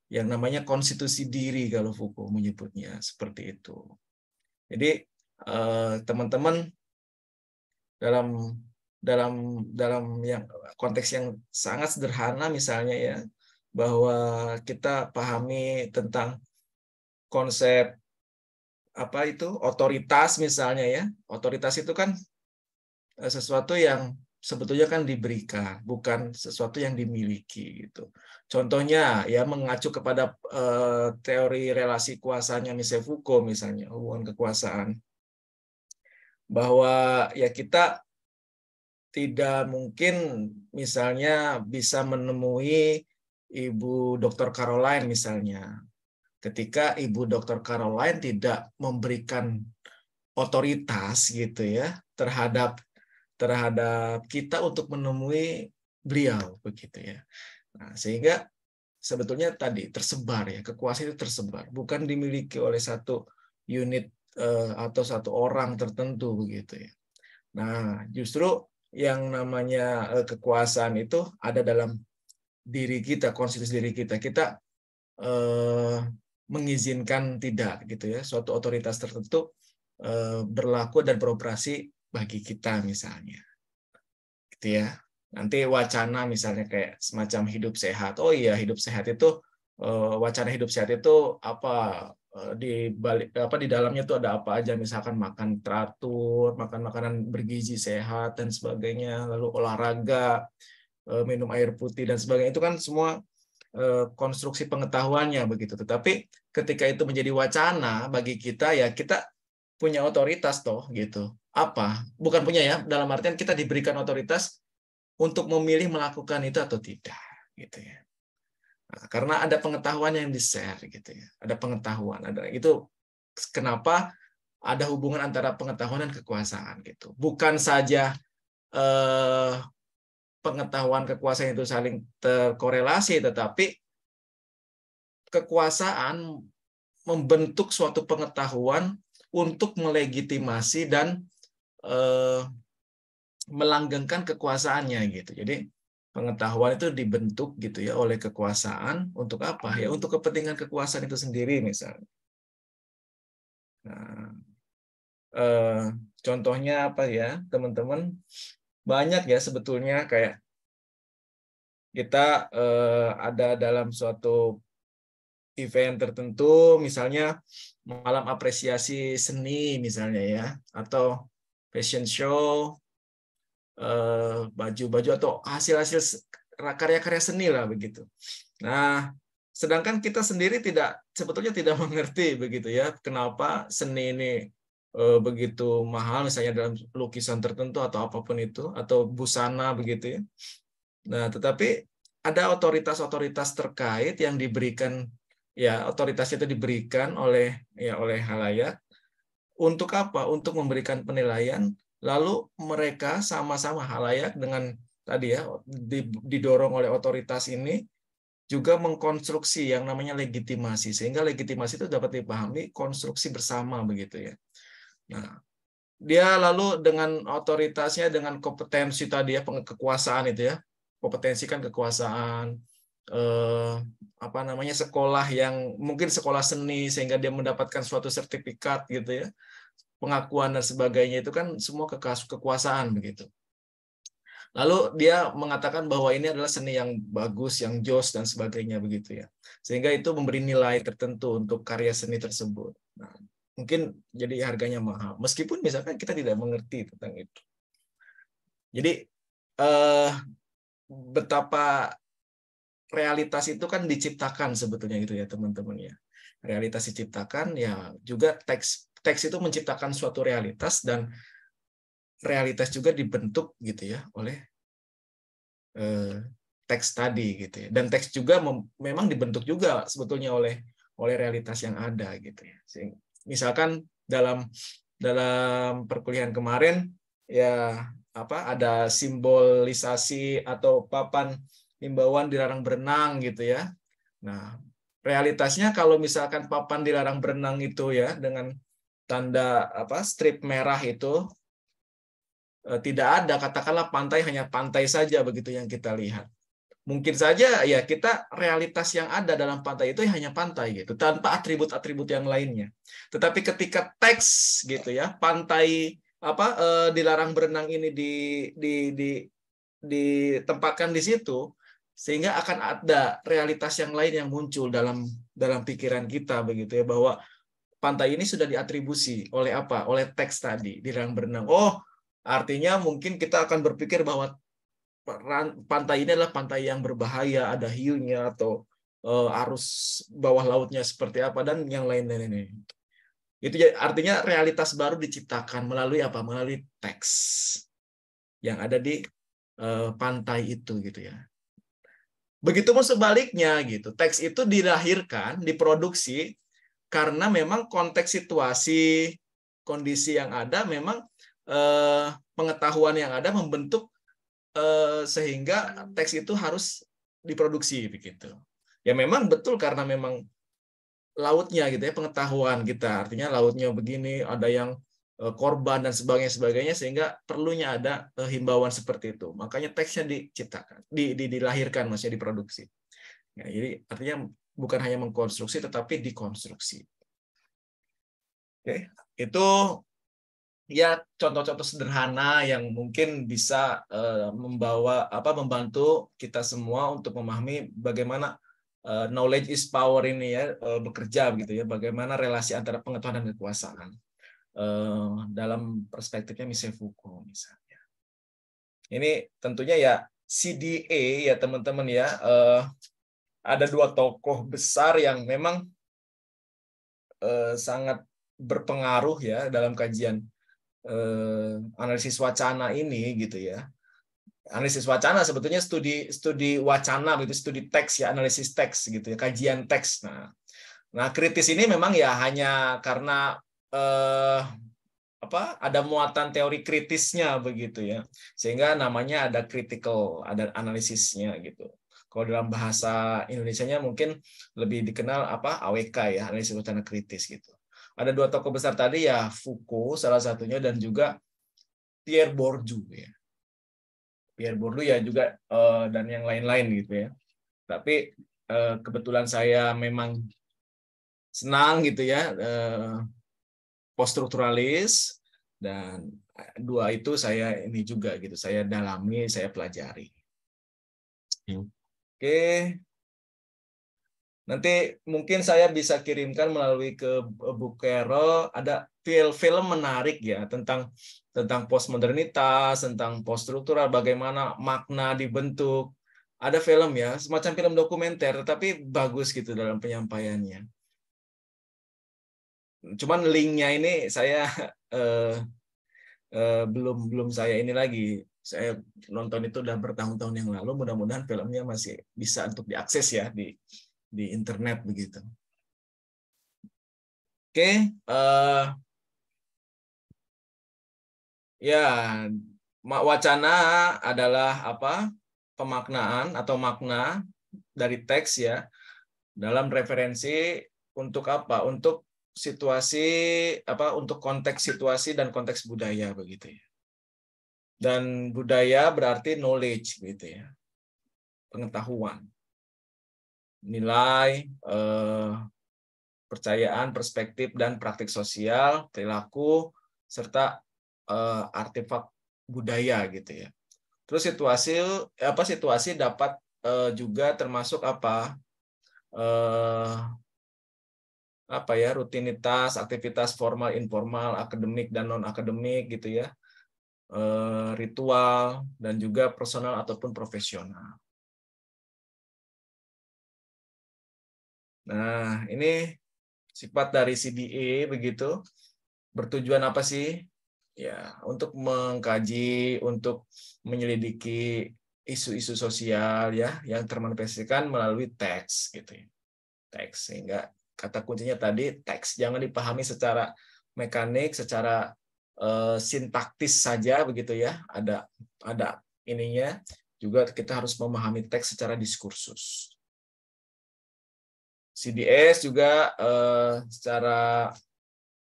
Yang namanya konstitusi diri kalau Foucault menyebutnya seperti itu. Jadi teman-teman dalam yang konteks yang sangat sederhana misalnya ya, bahwa kita pahami tentang konsep otoritas misalnya ya. Otoritas itu kan sesuatu yang sebetulnya kan diberikan, bukan sesuatu yang dimiliki gitu. Contohnya ya mengacu kepada teori relasi kuasanya Michel Foucault misalnya, hubungan kekuasaan, bahwa ya kita tidak mungkin misalnya bisa menemui Ibu Dr. Caroline misalnya, ketika Ibu Dr. Caroline tidak memberikan otoritas gitu ya terhadap kita untuk menemui beliau begitu ya. Nah, sehingga sebetulnya tadi tersebar ya, kekuasaan itu tersebar, bukan dimiliki oleh satu unit atau satu orang tertentu begitu ya. Nah, justru yang namanya kekuasaan itu ada dalam diri kita, konstitusi diri kita. Kita mengizinkan tidak gitu ya, suatu otoritas tertentu berlaku dan beroperasi bagi kita misalnya. Gitu ya. Nanti wacana misalnya kayak semacam hidup sehat. Oh iya, hidup sehat itu wacana hidup sehat itu di balik di dalamnya tuh ada apa aja, misalkan makan teratur, makan makanan bergizi sehat dan sebagainya, lalu olahraga, minum air putih dan sebagainya, itu kan semua konstruksi pengetahuannya begitu. Tetapi ketika itu menjadi wacana bagi kita ya kita punya otoritas toh gitu. Bukan punya ya, dalam artian kita diberikan otoritas untuk memilih melakukan itu atau tidak gitu ya. Nah, karena ada pengetahuan yang di-share gitu ya. Ada pengetahuan, itu kenapa ada hubungan antara pengetahuan dan kekuasaan gitu. Bukan saja pengetahuan kekuasaan itu saling terkorelasi, tetapi kekuasaan membentuk suatu pengetahuan untuk melegitimasi dan melanggengkan kekuasaannya gitu. Jadi pengetahuan itu dibentuk gitu ya oleh kekuasaan untuk apa? Ya untuk kepentingan kekuasaan itu sendiri misalnya. Nah, Contohnya apa ya, teman-teman? Banyak ya sebetulnya, kayak kita ada dalam suatu event tertentu, misalnya malam apresiasi seni misalnya ya, atau fashion show, baju-baju atau hasil-hasil karya-karya seni lah begitu. Nah, sedangkan kita sendiri sebetulnya tidak mengerti begitu ya, kenapa seni ini begitu mahal misalnya dalam lukisan tertentu atau apapun itu, atau busana begitu ya. Nah, tetapi ada otoritas-otoritas terkait yang diberikan, ya otoritasnya itu diberikan oleh halayak untuk apa? Untuk memberikan penilaian, lalu mereka sama-sama halayak dengan tadi ya didorong oleh otoritas ini juga mengkonstruksi yang namanya legitimasi, sehingga legitimasi itu dapat dipahami konstruksi bersama begitu ya. Nah, dia lalu dengan otoritasnya, dengan kompetensi tadi ya, kekuasaan itu ya, kompetensi kan kekuasaan, apa namanya, sekolah yang mungkin sekolah seni sehingga dia mendapatkan suatu sertifikat gitu ya, pengakuan dan sebagainya, itu kan semua kekuasaan begitu. Lalu dia mengatakan bahwa ini adalah seni yang bagus, yang jos dan sebagainya begitu ya. Sehingga itu memberi nilai tertentu untuk karya seni tersebut. Nah, mungkin jadi harganya mahal. Meskipun misalkan kita tidak mengerti tentang itu. Jadi betapa realitas itu kan diciptakan sebetulnya gitu ya teman-teman ya. Realitas diciptakan ya, juga teks itu menciptakan suatu realitas, dan realitas juga dibentuk gitu ya oleh teks tadi gitu ya. Dan teks juga memang dibentuk juga sebetulnya oleh realitas yang ada gitu ya. Misalkan dalam perkuliahan kemarin ya, apa, ada simbolisasi atau papan himbauan dilarang berenang gitu ya. Nah, realitasnya kalau misalkan papan dilarang berenang itu ya dengan tanda apa strip merah itu tidak ada, katakanlah pantai, hanya pantai saja begitu yang kita lihat. Mungkin saja ya kita realitas yang ada dalam pantai itu hanya pantai gitu, tanpa atribut-atribut yang lainnya. Tetapi ketika teks gitu ya, pantai apa dilarang berenang ini ditempatkan di situ, sehingga akan ada realitas yang lain yang muncul dalam pikiran kita begitu ya, bahwa pantai ini sudah diatribusi oleh apa? Oleh teks tadi, dilarang berenang. Oh, artinya mungkin kita akan berpikir bahwa pantai ini adalah pantai yang berbahaya, ada hiunya atau arus bawah lautnya seperti apa dan yang lain-lain ini. Itu artinya realitas baru diciptakan melalui apa? Melalui teks yang ada di pantai itu gitu ya. Begitupun sebaliknya gitu. Teks itu dilahirkan, diproduksi karena memang konteks situasi, kondisi yang ada, memang pengetahuan yang ada membentuk sehingga teks itu harus diproduksi begitu. Ya memang betul karena memang lautnya gitu ya, pengetahuan kita. Artinya lautnya begini, ada yang korban dan sebagainya, sehingga perlunya ada himbauan seperti itu. Makanya teksnya diciptakan, dilahirkan, maksudnya diproduksi. Ya, jadi artinya bukan hanya mengkonstruksi tetapi dikonstruksi. Oke, itu ya contoh-contoh sederhana yang mungkin bisa membantu kita semua untuk memahami bagaimana knowledge is power ini ya bekerja begitu ya, bagaimana relasi antara pengetahuan dan kekuasaan dalam perspektifnya Michel Foucault misalnya. Ini tentunya ya CDA ya teman-teman ya, ada dua tokoh besar yang memang sangat berpengaruh ya dalam kajian analisis wacana ini gitu ya. Analisis wacana sebetulnya studi wacana gitu, studi teks ya, analisis teks gitu ya, kajian teks. Nah kritis ini memang ya hanya karena ada muatan teori kritisnya begitu ya, sehingga namanya ada critical, ada analisisnya gitu. Kalau dalam bahasa Indonesianya mungkin lebih dikenal AWK ya, analisis wacana kritis gitu. Ada dua tokoh besar tadi ya, Foucault salah satunya, dan juga Pierre Bourdieu ya. Pierre Bourdieu ya juga dan yang lain-lain gitu ya. Tapi kebetulan saya memang senang gitu ya, poststrukturalis, Dan dua itu saya ini juga gitu, saya dalami, saya pelajari. Oke. Nanti mungkin saya bisa kirimkan melalui ke Bu Kero, ada film menarik ya tentang postmodernitas, tentang poststruktural, bagaimana makna dibentuk. Ada film ya, semacam film dokumenter, tapi bagus gitu dalam penyampaiannya. Cuman linknya ini saya belum saya ini lagi. Saya nonton itu udah bertahun-tahun yang lalu. Mudah-mudahan filmnya masih bisa untuk diakses ya di internet begitu. Oke, ya wacana adalah apa? Pemaknaan atau makna dari teks ya dalam referensi untuk apa? Untuk situasi apa? Untuk konteks situasi dan konteks budaya begitu ya. Dan budaya berarti knowledge gitu ya, pengetahuan, nilai, percayaan, perspektif dan praktik sosial, perilaku serta artefak budaya gitu ya. Terus situasi dapat juga termasuk apa ya, rutinitas, aktivitas formal, informal, akademik dan non akademik gitu ya, ritual dan juga personal ataupun profesional. Nah, ini sifat dari CDA begitu. Bertujuan apa sih? Ya, untuk mengkaji, untuk menyelidiki isu-isu sosial ya yang termanifestasikan melalui teks gitu ya. Teks, sehingga kata kuncinya tadi teks, jangan dipahami secara mekanik, secara sintaktis saja begitu ya. Ada ininya, juga kita harus memahami teks secara diskursus. CDS juga secara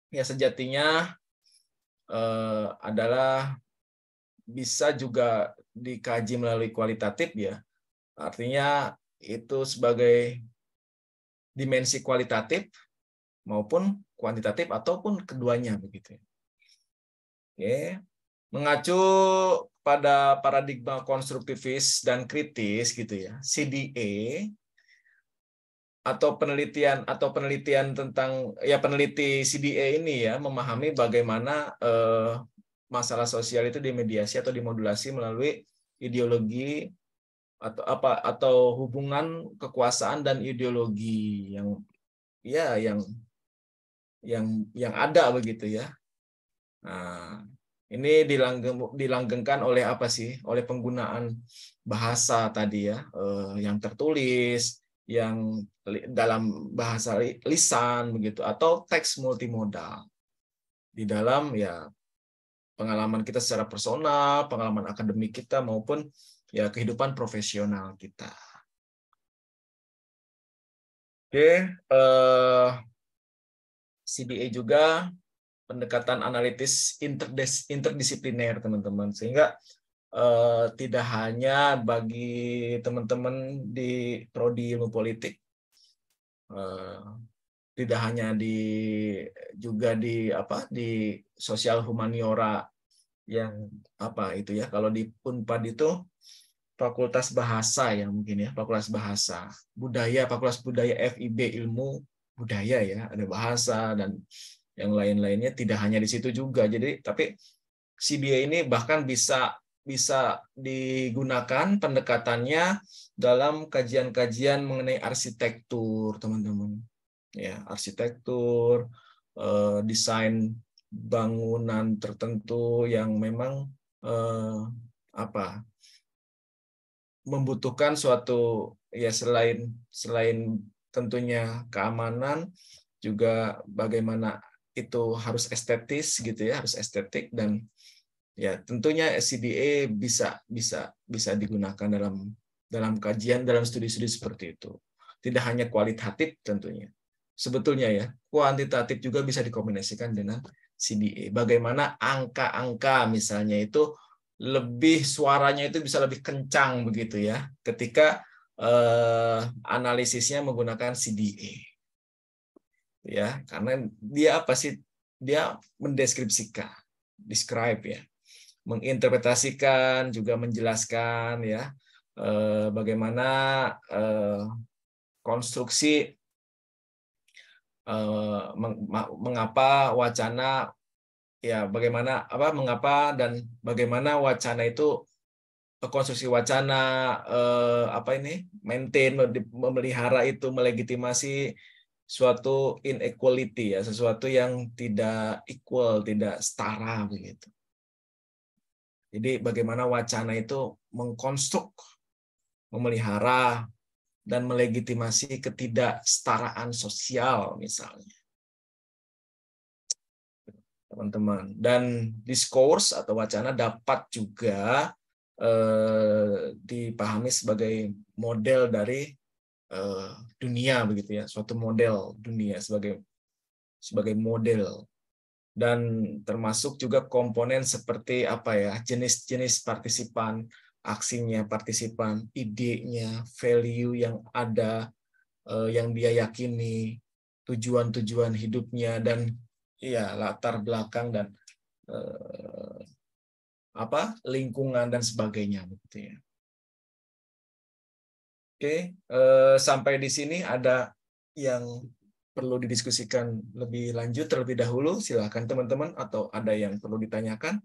ya sejatinya adalah bisa juga dikaji melalui kualitatif ya. Artinya itu sebagai dimensi kualitatif maupun kuantitatif ataupun keduanya begitu. Oke. Mengacu pada paradigma konstruktivis dan kritis gitu ya. CDA atau penelitian tentang ya peneliti CDA ini ya memahami bagaimana masalah sosial itu dimediasi atau dimodulasi melalui ideologi atau hubungan kekuasaan dan ideologi yang ada begitu ya. Nah, ini dilanggengkan oleh apa sih? Oleh penggunaan bahasa tadi ya, yang tertulis, yang dalam bahasa lisan begitu, atau teks multimodal di dalam ya pengalaman kita secara personal, pengalaman akademik kita maupun ya kehidupan profesional kita. Oke, CDA juga pendekatan analitis interdisipliner teman-teman, sehingga tidak hanya bagi teman-teman di prodi ilmu politik, tidak hanya juga di sosial humaniora yang itu ya, kalau di Unpad itu fakultas bahasa ya mungkin ya, fakultas bahasa budaya, fakultas budaya FIB ilmu budaya ya, ada bahasa dan yang lain-lainnya, tidak hanya di situ juga. Jadi tapi CDA ini bahkan bisa digunakan pendekatannya dalam kajian-kajian mengenai arsitektur, teman-teman. Ya, arsitektur, desain bangunan tertentu yang memang membutuhkan suatu ya selain tentunya keamanan, juga bagaimana itu harus estetis gitu ya, harus estetik, dan ya tentunya CDA bisa digunakan dalam kajian, dalam studi-studi seperti itu. Tidak hanya kualitatif tentunya. Sebetulnya ya, kuantitatif juga bisa dikombinasikan dengan CDA. Bagaimana angka-angka misalnya itu suaranya itu bisa lebih kencang begitu ya ketika analisisnya menggunakan CDA. Ya, karena dia dia mendeskripsikan. describe ya, menginterpretasikan juga menjelaskan ya bagaimana konstruksi mengapa wacana ya mengapa dan bagaimana wacana itu konstruksi wacana maintain memelihara itu melegitimasi suatu inequality ya, sesuatu yang tidak equal, tidak setara begitu. Jadi bagaimana wacana itu mengkonstruk, memelihara dan melegitimasi ketidaksetaraan sosial misalnya. Teman-teman. Dan discourse atau wacana dapat juga dipahami sebagai model dari dunia begitu ya, suatu model dunia sebagai model, dan termasuk juga komponen seperti jenis-jenis partisipan, aksinya partisipan, idenya, value yang ada, yang dia yakini, tujuan-tujuan hidupnya, dan ya latar belakang dan lingkungan dan sebagainya begitu ya. Oke, sampai di sini ada yang perlu didiskusikan lebih lanjut terlebih dahulu, silakan teman-teman, atau ada yang perlu ditanyakan?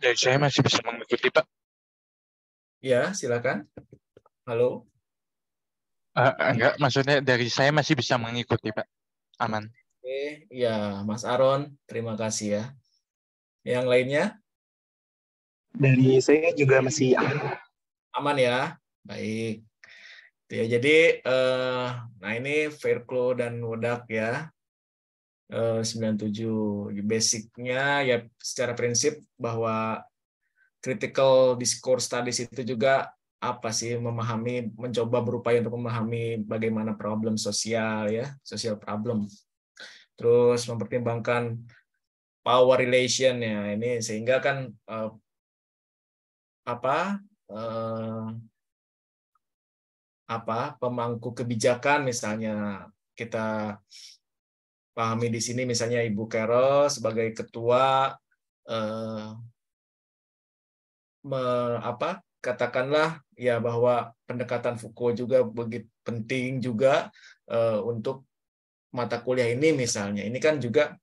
Dari saya masih bisa mengikuti, Pak. Ya, silakan. Halo. Enggak, maksudnya dari saya masih bisa mengikuti, Pak. Aman. Oke, ya, Mas Aron, terima kasih ya. Yang lainnya? Dari saya juga masih aman. Aman ya, baik. Ya, jadi, nah ini Fairclough dan Wodak ya, 97. Basicnya ya secara prinsip bahwa critical discourse studies itu juga mencoba berupaya untuk memahami bagaimana problem sosial ya, social problem. Terus mempertimbangkan power relation ya, ini sehingga kan pemangku kebijakan misalnya kita pahami di sini misalnya Ibu Carol sebagai ketua katakanlah ya bahwa pendekatan Foucault juga begitu penting juga untuk mata kuliah ini misalnya. Ini kan juga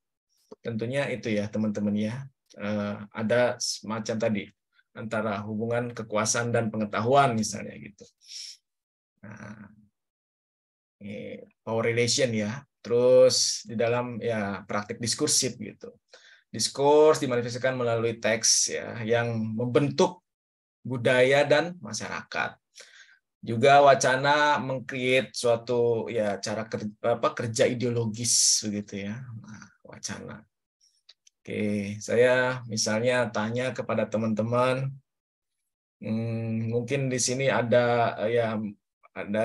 tentunya itu ya teman-teman ya, ada semacam tadi antara hubungan kekuasaan dan pengetahuan misalnya gitu. Nah, power relation ya. Terus di dalam ya praktik diskursif gitu. Diskurs dimanifestasikan melalui teks ya yang membentuk budaya dan masyarakat. Juga wacana meng-create suatu ya cara kerja ideologis begitu ya. Nah, wacana. Oke, saya misalnya tanya kepada teman-teman, mungkin di sini ada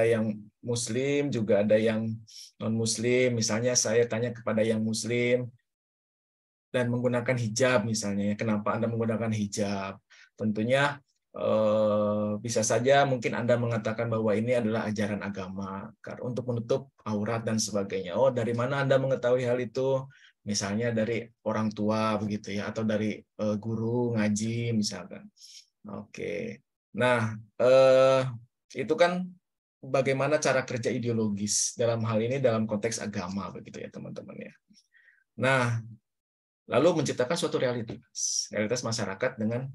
yang Muslim, juga ada yang non-Muslim. Misalnya saya tanya kepada yang Muslim dan menggunakan hijab misalnya, kenapa Anda menggunakan hijab? Tentunya bisa saja mungkin Anda mengatakan bahwa ini adalah ajaran agama untuk menutup aurat dan sebagainya. Oh, dari mana Anda mengetahui hal itu? Misalnya dari orang tua begitu ya, atau dari guru ngaji misalkan. Oke. Nah, itu kan bagaimana cara kerja ideologis dalam hal ini dalam konteks agama begitu ya teman-teman ya. Nah, lalu menciptakan suatu realitas masyarakat dengan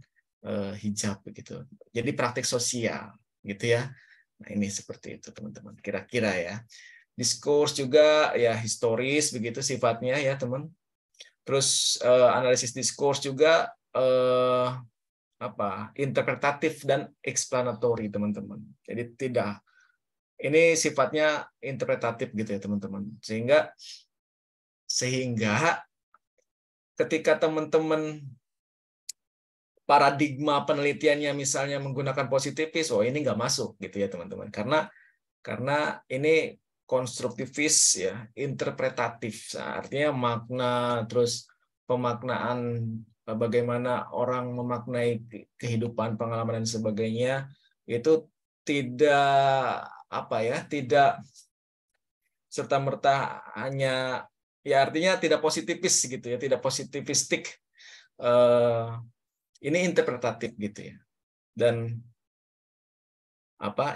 hijab begitu. Jadi praktik sosial gitu ya. Nah, ini seperti itu teman-teman. Kira-kira ya. Diskurs juga ya historis begitu sifatnya ya teman. Terus analisis diskurs juga interpretatif dan explanatory teman-teman. Jadi ini sifatnya interpretatif gitu ya teman-teman. Sehingga ketika teman-teman paradigma penelitiannya misalnya menggunakan positivis, ini nggak masuk gitu ya teman-teman. Karena ini konstruktivis ya, interpretatif. Artinya makna terus pemaknaan bagaimana orang memaknai kehidupan, pengalaman dan sebagainya, itu tidak tidak serta-merta hanya ya artinya tidak positifis gitu ya, tidak positivistik. Ini interpretatif gitu ya. Dan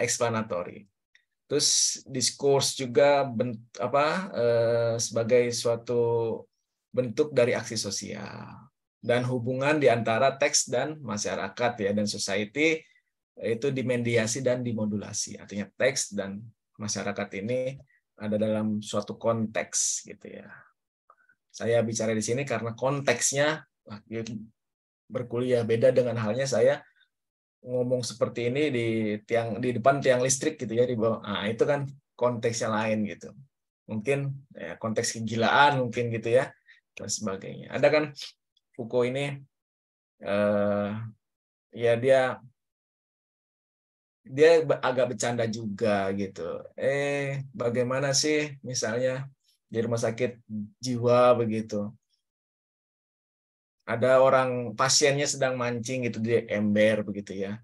explanatory. Terus diskurs juga sebagai suatu bentuk dari aksi sosial dan hubungan di antara teks dan masyarakat ya, dan society itu dimediasi dan dimodulasi. Artinya teks dan masyarakat ini ada dalam suatu konteks gitu ya. Saya bicara di sini karena konteksnya berkuliah, beda dengan halnya saya ngomong seperti ini di depan tiang listrik gitu ya, di bawah. Nah, itu kan konteksnya lain gitu. Mungkin ya, konteks kegilaan mungkin gitu ya, dan sebagainya. Ada kan Foucault ini ya dia agak bercanda juga gitu. Bagaimana sih misalnya di rumah sakit jiwa begitu, ada orang pasiennya sedang mancing gitu di ember begitu ya.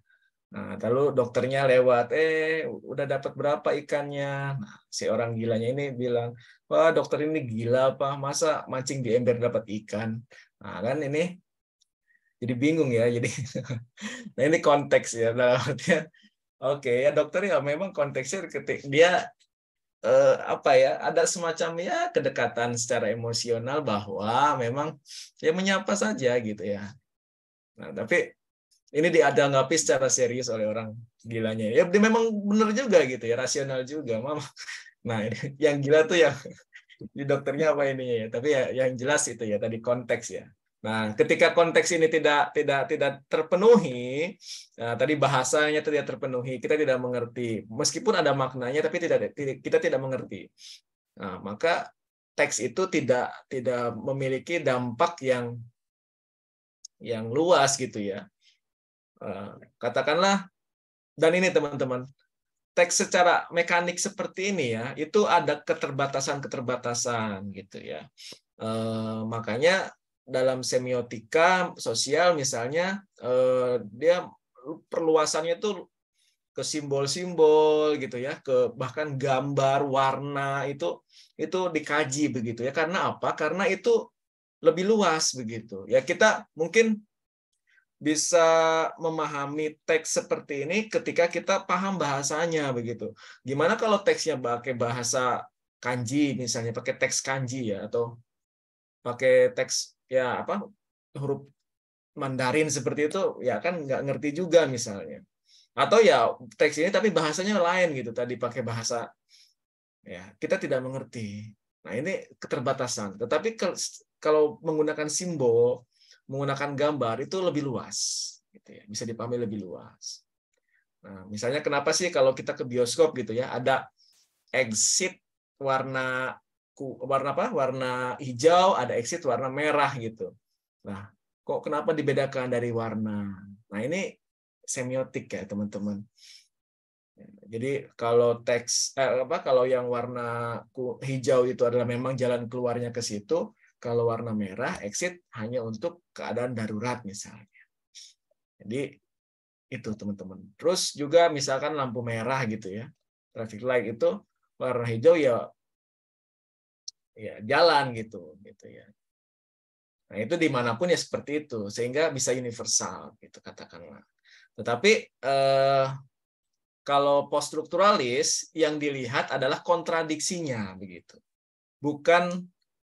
Nah, lalu dokternya lewat, udah dapat berapa ikannya? Nah, si orang gilanya ini bilang, wah dokter ini gila apa? Masa mancing di ember dapat ikan? Nah, kan ini jadi bingung ya. Jadi, nah ini konteks ya. Nah, artinya, oke ya dokter ya memang konteksnya dia ada semacam ya kedekatan secara emosional bahwa memang ya menyapa saja gitu ya. Nah, tapi ini dianggapi secara serius oleh orang gilanya. Ya dia memang benar juga gitu ya, rasional juga. Mama. Nah, yang gila tuh yang di dokternya apa ininya ya. Tapi ya yang jelas itu ya tadi konteks ya. Nah, ketika konteks ini tidak terpenuhi, nah, tadi bahasanya tidak terpenuhi, kita tidak mengerti. Meskipun ada maknanya tapi kita tidak mengerti. Nah, maka teks itu tidak memiliki dampak yang luas gitu ya. Katakanlah, dan ini teman-teman, teks secara mekanik seperti ini ya, itu ada keterbatasan gitu ya. Makanya dalam semiotika sosial misalnya, dia perluasannya itu ke simbol-simbol gitu ya, ke bahkan gambar, warna itu dikaji begitu ya. Karena apa? Karena itu lebih luas begitu. Ya kita mungkin bisa memahami teks seperti ini ketika kita paham bahasanya begitu. Gimana kalau teksnya pakai bahasa kanji misalnya, pakai teks kanji ya, atau pakai teks ya huruf Mandarin seperti itu ya kan nggak ngerti juga misalnya. Atau ya teks ini tapi bahasanya lain gitu, tadi pakai bahasa ya kita tidak mengerti. Nah, ini keterbatasan. Tetapi kalau menggunakan simbol, menggunakan gambar itu lebih luas, gitu ya. Bisa dipahami lebih luas. Nah, misalnya kenapa sih kalau kita ke bioskop gitu ya, ada exit warna hijau, ada exit warna merah gitu. Nah, kok kenapa dibedakan dari warna? Nah, ini semiotik ya, teman-teman. Jadi kalau kalau yang warna hijau itu adalah memang jalan keluarnya ke situ, kalau warna merah exit hanya untuk keadaan darurat misalnya. Jadi itu teman-teman. Terus juga misalkan lampu merah gitu ya, traffic light itu warna hijau ya jalan gitu ya. Nah itu dimanapun ya seperti itu, sehingga bisa universal gitu katakanlah. Tetapi kalau poststrukturalis yang dilihat adalah kontradiksinya begitu, bukan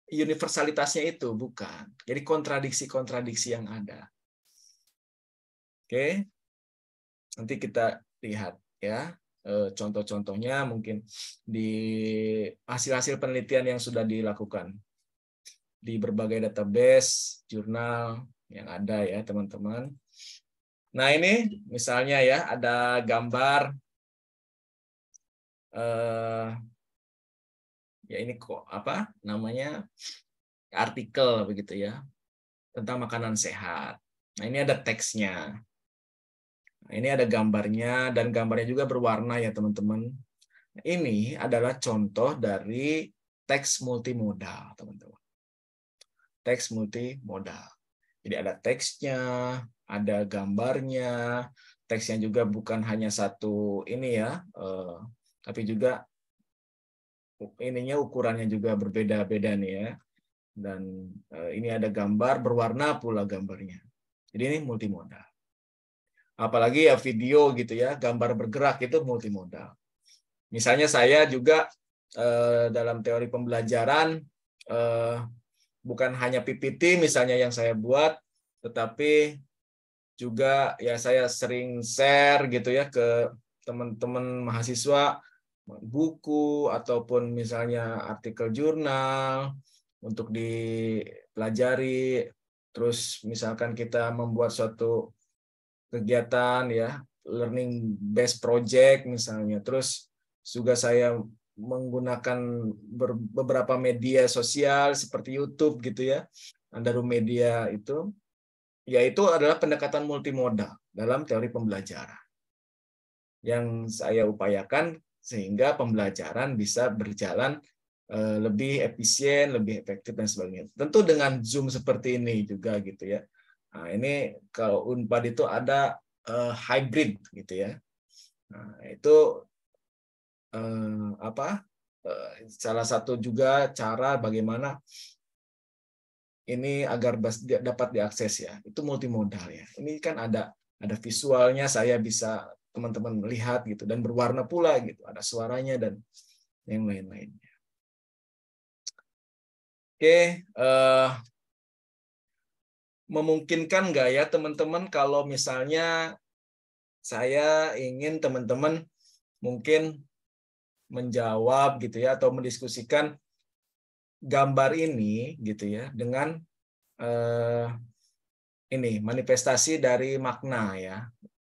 universalitasnya itu, bukan. Jadi kontradiksi-kontradiksi yang ada. Oke, nanti kita lihat ya contoh-contohnya mungkin di hasil-hasil penelitian yang sudah dilakukan di berbagai database, jurnal yang ada ya teman-teman. Nah ini misalnya ya ada gambar ya ini kok namanya artikel begitu ya tentang makanan sehat. Nah ini ada teksnya. Nah, ini ada gambarnya dan gambarnya juga berwarna ya teman-teman. Ini adalah contoh dari teks multimodal teman-teman. Teks multimodal. Jadi ada teksnya, ada gambarnya, teksnya juga bukan hanya satu ini ya, tapi juga ininya ukurannya juga berbeda-beda nih ya. Dan ini ada gambar berwarna pula gambarnya. Jadi ini multimodal. Apalagi ya video gitu ya, gambar bergerak itu multimodal. Misalnya saya juga dalam teori pembelajaran bukan hanya PPT misalnya yang saya buat, tetapi juga ya saya sering share gitu ya ke teman-teman mahasiswa buku ataupun misalnya artikel jurnal untuk dipelajari. Terus misalkan kita membuat suatu kegiatan ya, learning based project misalnya. Terus juga saya menggunakan beberapa media sosial seperti YouTube gitu ya. Ada media itu, yaitu adalah pendekatan multimodal dalam teori pembelajaran yang saya upayakan sehingga pembelajaran bisa berjalan lebih efisien, lebih efektif dan sebagainya. Tentu dengan Zoom seperti ini juga gitu ya. Nah, ini kalau Unpad itu ada hybrid gitu ya. Nah, itu salah satu juga cara bagaimana ini agar dapat diakses ya. Itu multimodal ya. Ini kan ada visualnya, saya bisa teman-teman melihat gitu, dan berwarna pula gitu. Ada suaranya dan yang lain-lainnya. Oke, memungkinkan nggak ya teman-teman kalau misalnya saya ingin teman-teman mungkin menjawab gitu ya, atau mendiskusikan gambar ini gitu ya dengan ini manifestasi dari makna ya.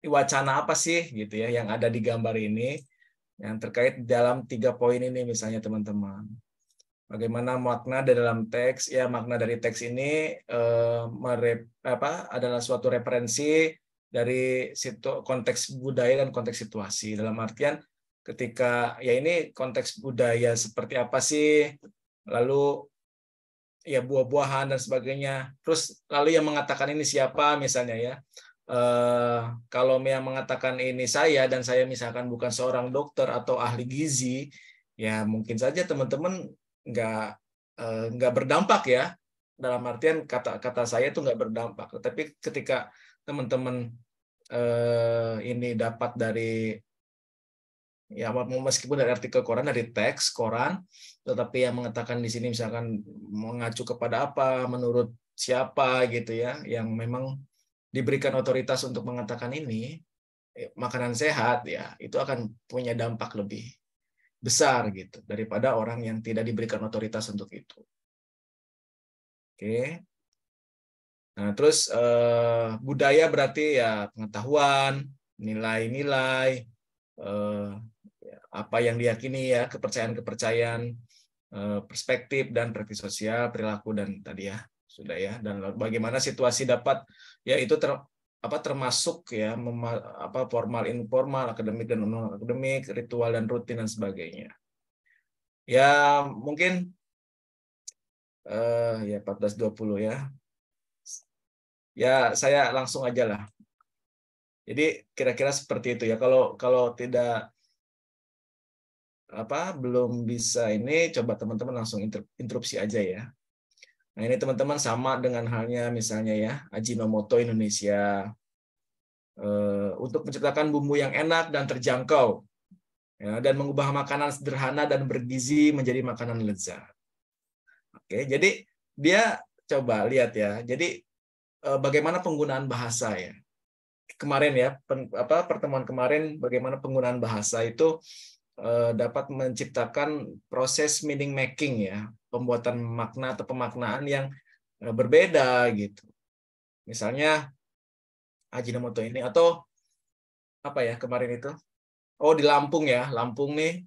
Wacana apa sih gitu ya yang ada di gambar ini yang terkait dalam 3 poin ini misalnya teman-teman. Bagaimana makna di dalam teks ya, makna dari teks ini adalah suatu referensi dari konteks budaya dan konteks situasi. Dalam artian ketika ya ini konteks budaya seperti apa sih, lalu ya buah-buahan dan sebagainya. Terus lalu yang mengatakan ini siapa misalnya ya. Kalau yang mengatakan ini saya dan saya misalkan bukan seorang dokter atau ahli gizi, ya mungkin saja teman-teman nggak berdampak ya. Dalam artian kata saya itu nggak berdampak. Tapi ketika teman-teman ini dapat dari ya meskipun dari artikel koran, dari teks koran, tetapi yang mengatakan di sini misalkan mengacu kepada apa, menurut siapa gitu ya, yang memang diberikan otoritas untuk mengatakan ini makanan sehat ya, itu akan punya dampak lebih besar gitu daripada orang yang tidak diberikan otoritas untuk itu. Oke. Nah, terus budaya berarti ya pengetahuan, nilai-nilai, apa yang diyakini ya, kepercayaan-kepercayaan, perspektif dan praktik sosial, perilaku dan tadi ya sudah ya, dan bagaimana situasi dapat ya itu termasuk ya formal informal, akademik dan non akademik, ritual dan rutin dan sebagainya. Ya mungkin ya 14.20 ya. Ya saya langsung aja lah. Jadi kira-kira seperti itu ya. Kalau tidak belum bisa ini, coba teman-teman langsung interupsi aja ya. Nah ini teman-teman sama dengan halnya misalnya ya Ajinomoto Indonesia, untuk menciptakan bumbu yang enak dan terjangkau ya, dan mengubah makanan sederhana dan bergizi menjadi makanan lezat. Oke, jadi dia coba lihat ya. Jadi bagaimana penggunaan bahasa ya. Kemarin ya pertemuan kemarin bagaimana penggunaan bahasa itu dapat menciptakan proses meaning making ya, pembuatan makna atau pemaknaan yang berbeda gitu. Misalnya Ajinomoto ini atau apa ya kemarin itu? Oh di Lampung ya, Lampung nih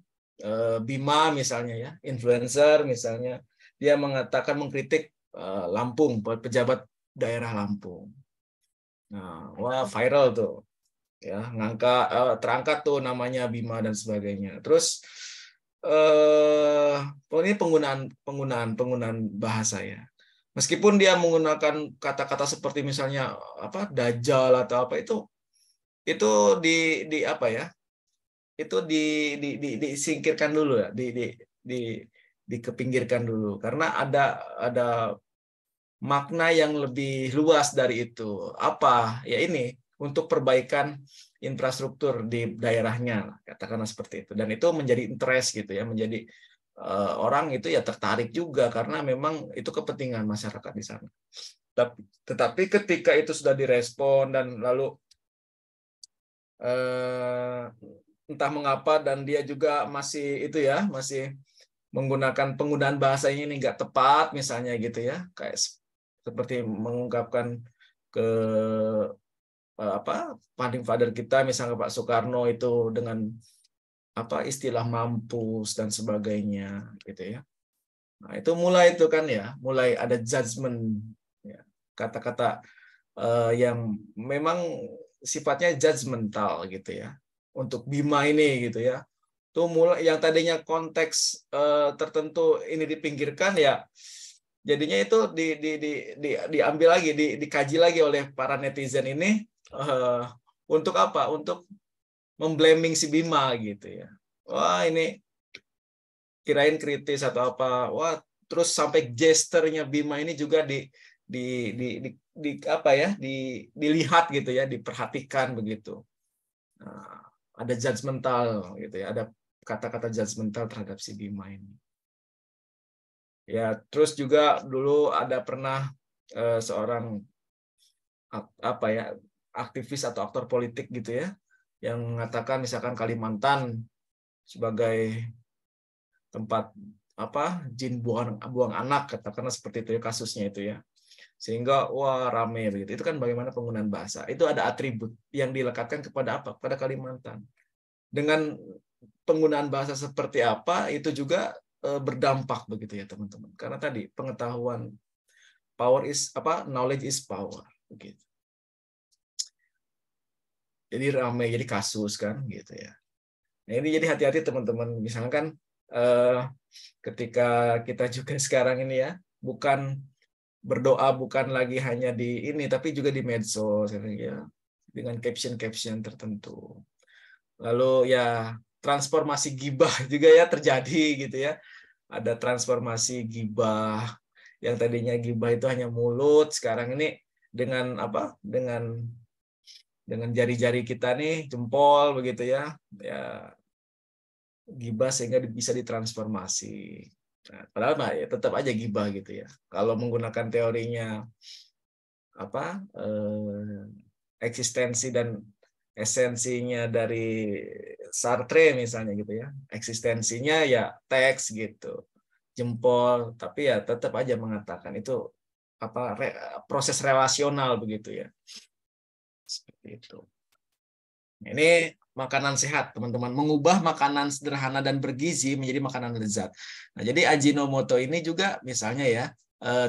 Bima misalnya ya, influencer misalnya, dia mengatakan mengkritik Lampung, pejabat daerah Lampung. Nah, wah viral tuh. Ya terangkat tuh namanya Bima dan sebagainya. Terus ini penggunaan bahasa ya. Meskipun dia menggunakan kata-kata seperti misalnya apa dajjal atau apa itu di apa ya? Itu disingkirkan dulu ya, di dikepinggirkan dulu karena ada makna yang lebih luas dari itu. Apa? Ya ini untuk perbaikan infrastruktur di daerahnya, katakanlah seperti itu. Dan itu menjadi interest gitu ya, menjadi orang itu ya tertarik juga karena memang itu kepentingan masyarakat di sana. Tetapi ketika itu sudah direspon dan lalu entah mengapa dan dia juga masih itu ya, masih menggunakan penggunaan bahasanya ini nggak tepat misalnya gitu ya, kayak seperti mengungkapkan ke apa founding father kita misalnya Pak Soekarno itu dengan apa istilah mampus dan sebagainya gitu ya. Nah, itu mulai itu kan ya, mulai ada judgement ya. Kata-kata yang memang sifatnya judgmental gitu ya. Untuk Bima ini gitu ya. Tuh mulai yang tadinya konteks tertentu ini dipinggirkan ya jadinya itu diambil lagi dikaji lagi oleh para netizen ini untuk apa? Untuk memblaming si Bima gitu ya. Wah, ini kirain kritis atau apa. Wah, terus sampai gesturnya Bima ini juga di apa ya? Dilihat gitu ya, diperhatikan begitu. Nah, ada judgmental gitu ya, ada kata-kata judgmental terhadap si Bima ini. Ya, terus juga dulu ada pernah seorang apa ya aktivis atau aktor politik gitu ya yang mengatakan misalkan Kalimantan sebagai tempat apa jin buang anak katakanlah seperti itu ya kasusnya itu ya sehingga wah rame begitu itu kan bagaimana penggunaan bahasa itu ada atribut yang dilekatkan kepada apa pada Kalimantan dengan penggunaan bahasa seperti apa itu juga berdampak begitu ya teman-teman karena tadi pengetahuan power is apa knowledge is power begitu jadi ramai jadi kasus kan gitu ya nah ini jadi hati-hati teman-teman misalkan ketika kita juga sekarang ini ya bukan berdoa bukan lagi hanya di ini tapi juga di medsos ya dengan caption-caption tertentu lalu ya transformasi gibah juga ya terjadi gitu ya ada transformasi gibah yang tadinya gibah itu hanya mulut sekarang ini dengan apa dengan jari-jari kita nih jempol begitu ya ya gibah sehingga bisa ditransformasi nah, padahal mah ya tetap aja gibah gitu ya kalau menggunakan teorinya apa eksistensi dan esensinya dari Sartre misalnya gitu ya eksistensinya ya teks gitu jempol tapi ya tetap aja mengatakan itu apa proses relasional begitu ya seperti itu ini makanan sehat teman-teman mengubah makanan sederhana dan bergizi menjadi makanan lezat nah jadi Ajinomoto ini juga misalnya ya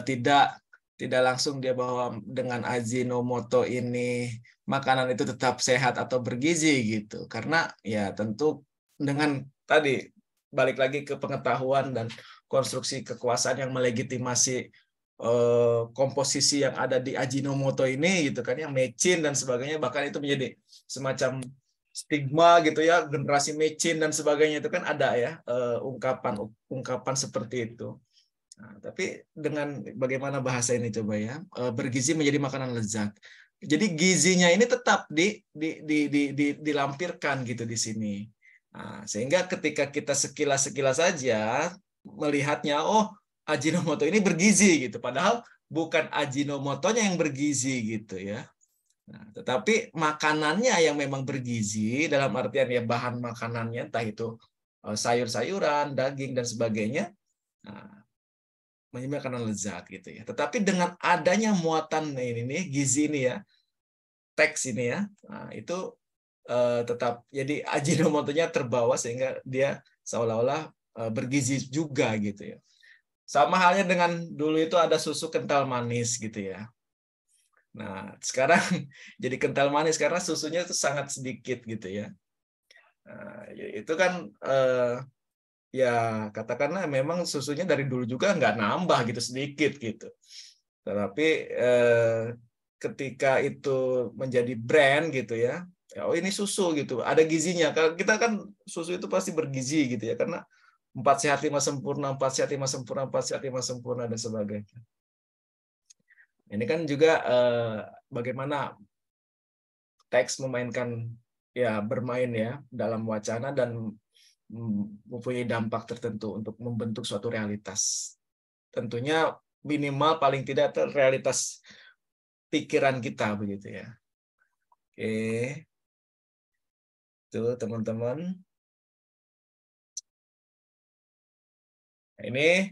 tidak langsung dia bahwa dengan Ajinomoto ini makanan itu tetap sehat atau bergizi gitu karena ya tentu dengan tadi balik lagi ke pengetahuan dan konstruksi kekuasaan yang melegitimasi komposisi yang ada di Ajinomoto ini gitu kan yang mecin dan sebagainya bahkan itu menjadi semacam stigma gitu ya generasi mecin dan sebagainya itu kan ada ya ungkapan seperti itu. Nah, tapi dengan bagaimana bahasa ini coba ya bergizi menjadi makanan lezat. Jadi gizinya ini tetap dilampirkan gitu di sini. Nah, sehingga ketika kita sekilas saja melihatnya oh Ajinomoto ini bergizi gitu padahal bukan Ajinomotonya yang bergizi gitu ya. Nah, tetapi makanannya yang memang bergizi dalam artian ya bahan makanannya entah itu sayur-sayuran, daging dan sebagainya. Nah, menjadi makanan lezat gitu ya. Tetapi dengan adanya muatan ini nih gizi ini ya, teks ini ya, nah, itu tetap jadi Ajinomotonya terbawa sehingga dia seolah-olah bergizi juga gitu ya. Sama halnya dengan dulu itu ada susu kental manis gitu ya. Nah, sekarang jadi kental manis karena susunya itu sangat sedikit gitu ya. Nah, itu kan ya katakanlah memang susunya dari dulu juga nggak nambah gitu sedikit gitu. Tetapi ketika itu menjadi brand gitu ya, oh ini susu gitu, ada gizinya. Kalau kita kan susu itu pasti bergizi gitu ya, karena 4 sehat 5 sempurna, 4 sehat 5 sempurna, 4 sehat 5 sempurna dan sebagainya. Ini kan juga bagaimana teks memainkan ya bermain ya dalam wacana dan mempunyai dampak tertentu untuk membentuk suatu realitas. Tentunya minimal paling tidak realitas pikiran kita begitu ya. Oke. Tuh teman-teman. Ini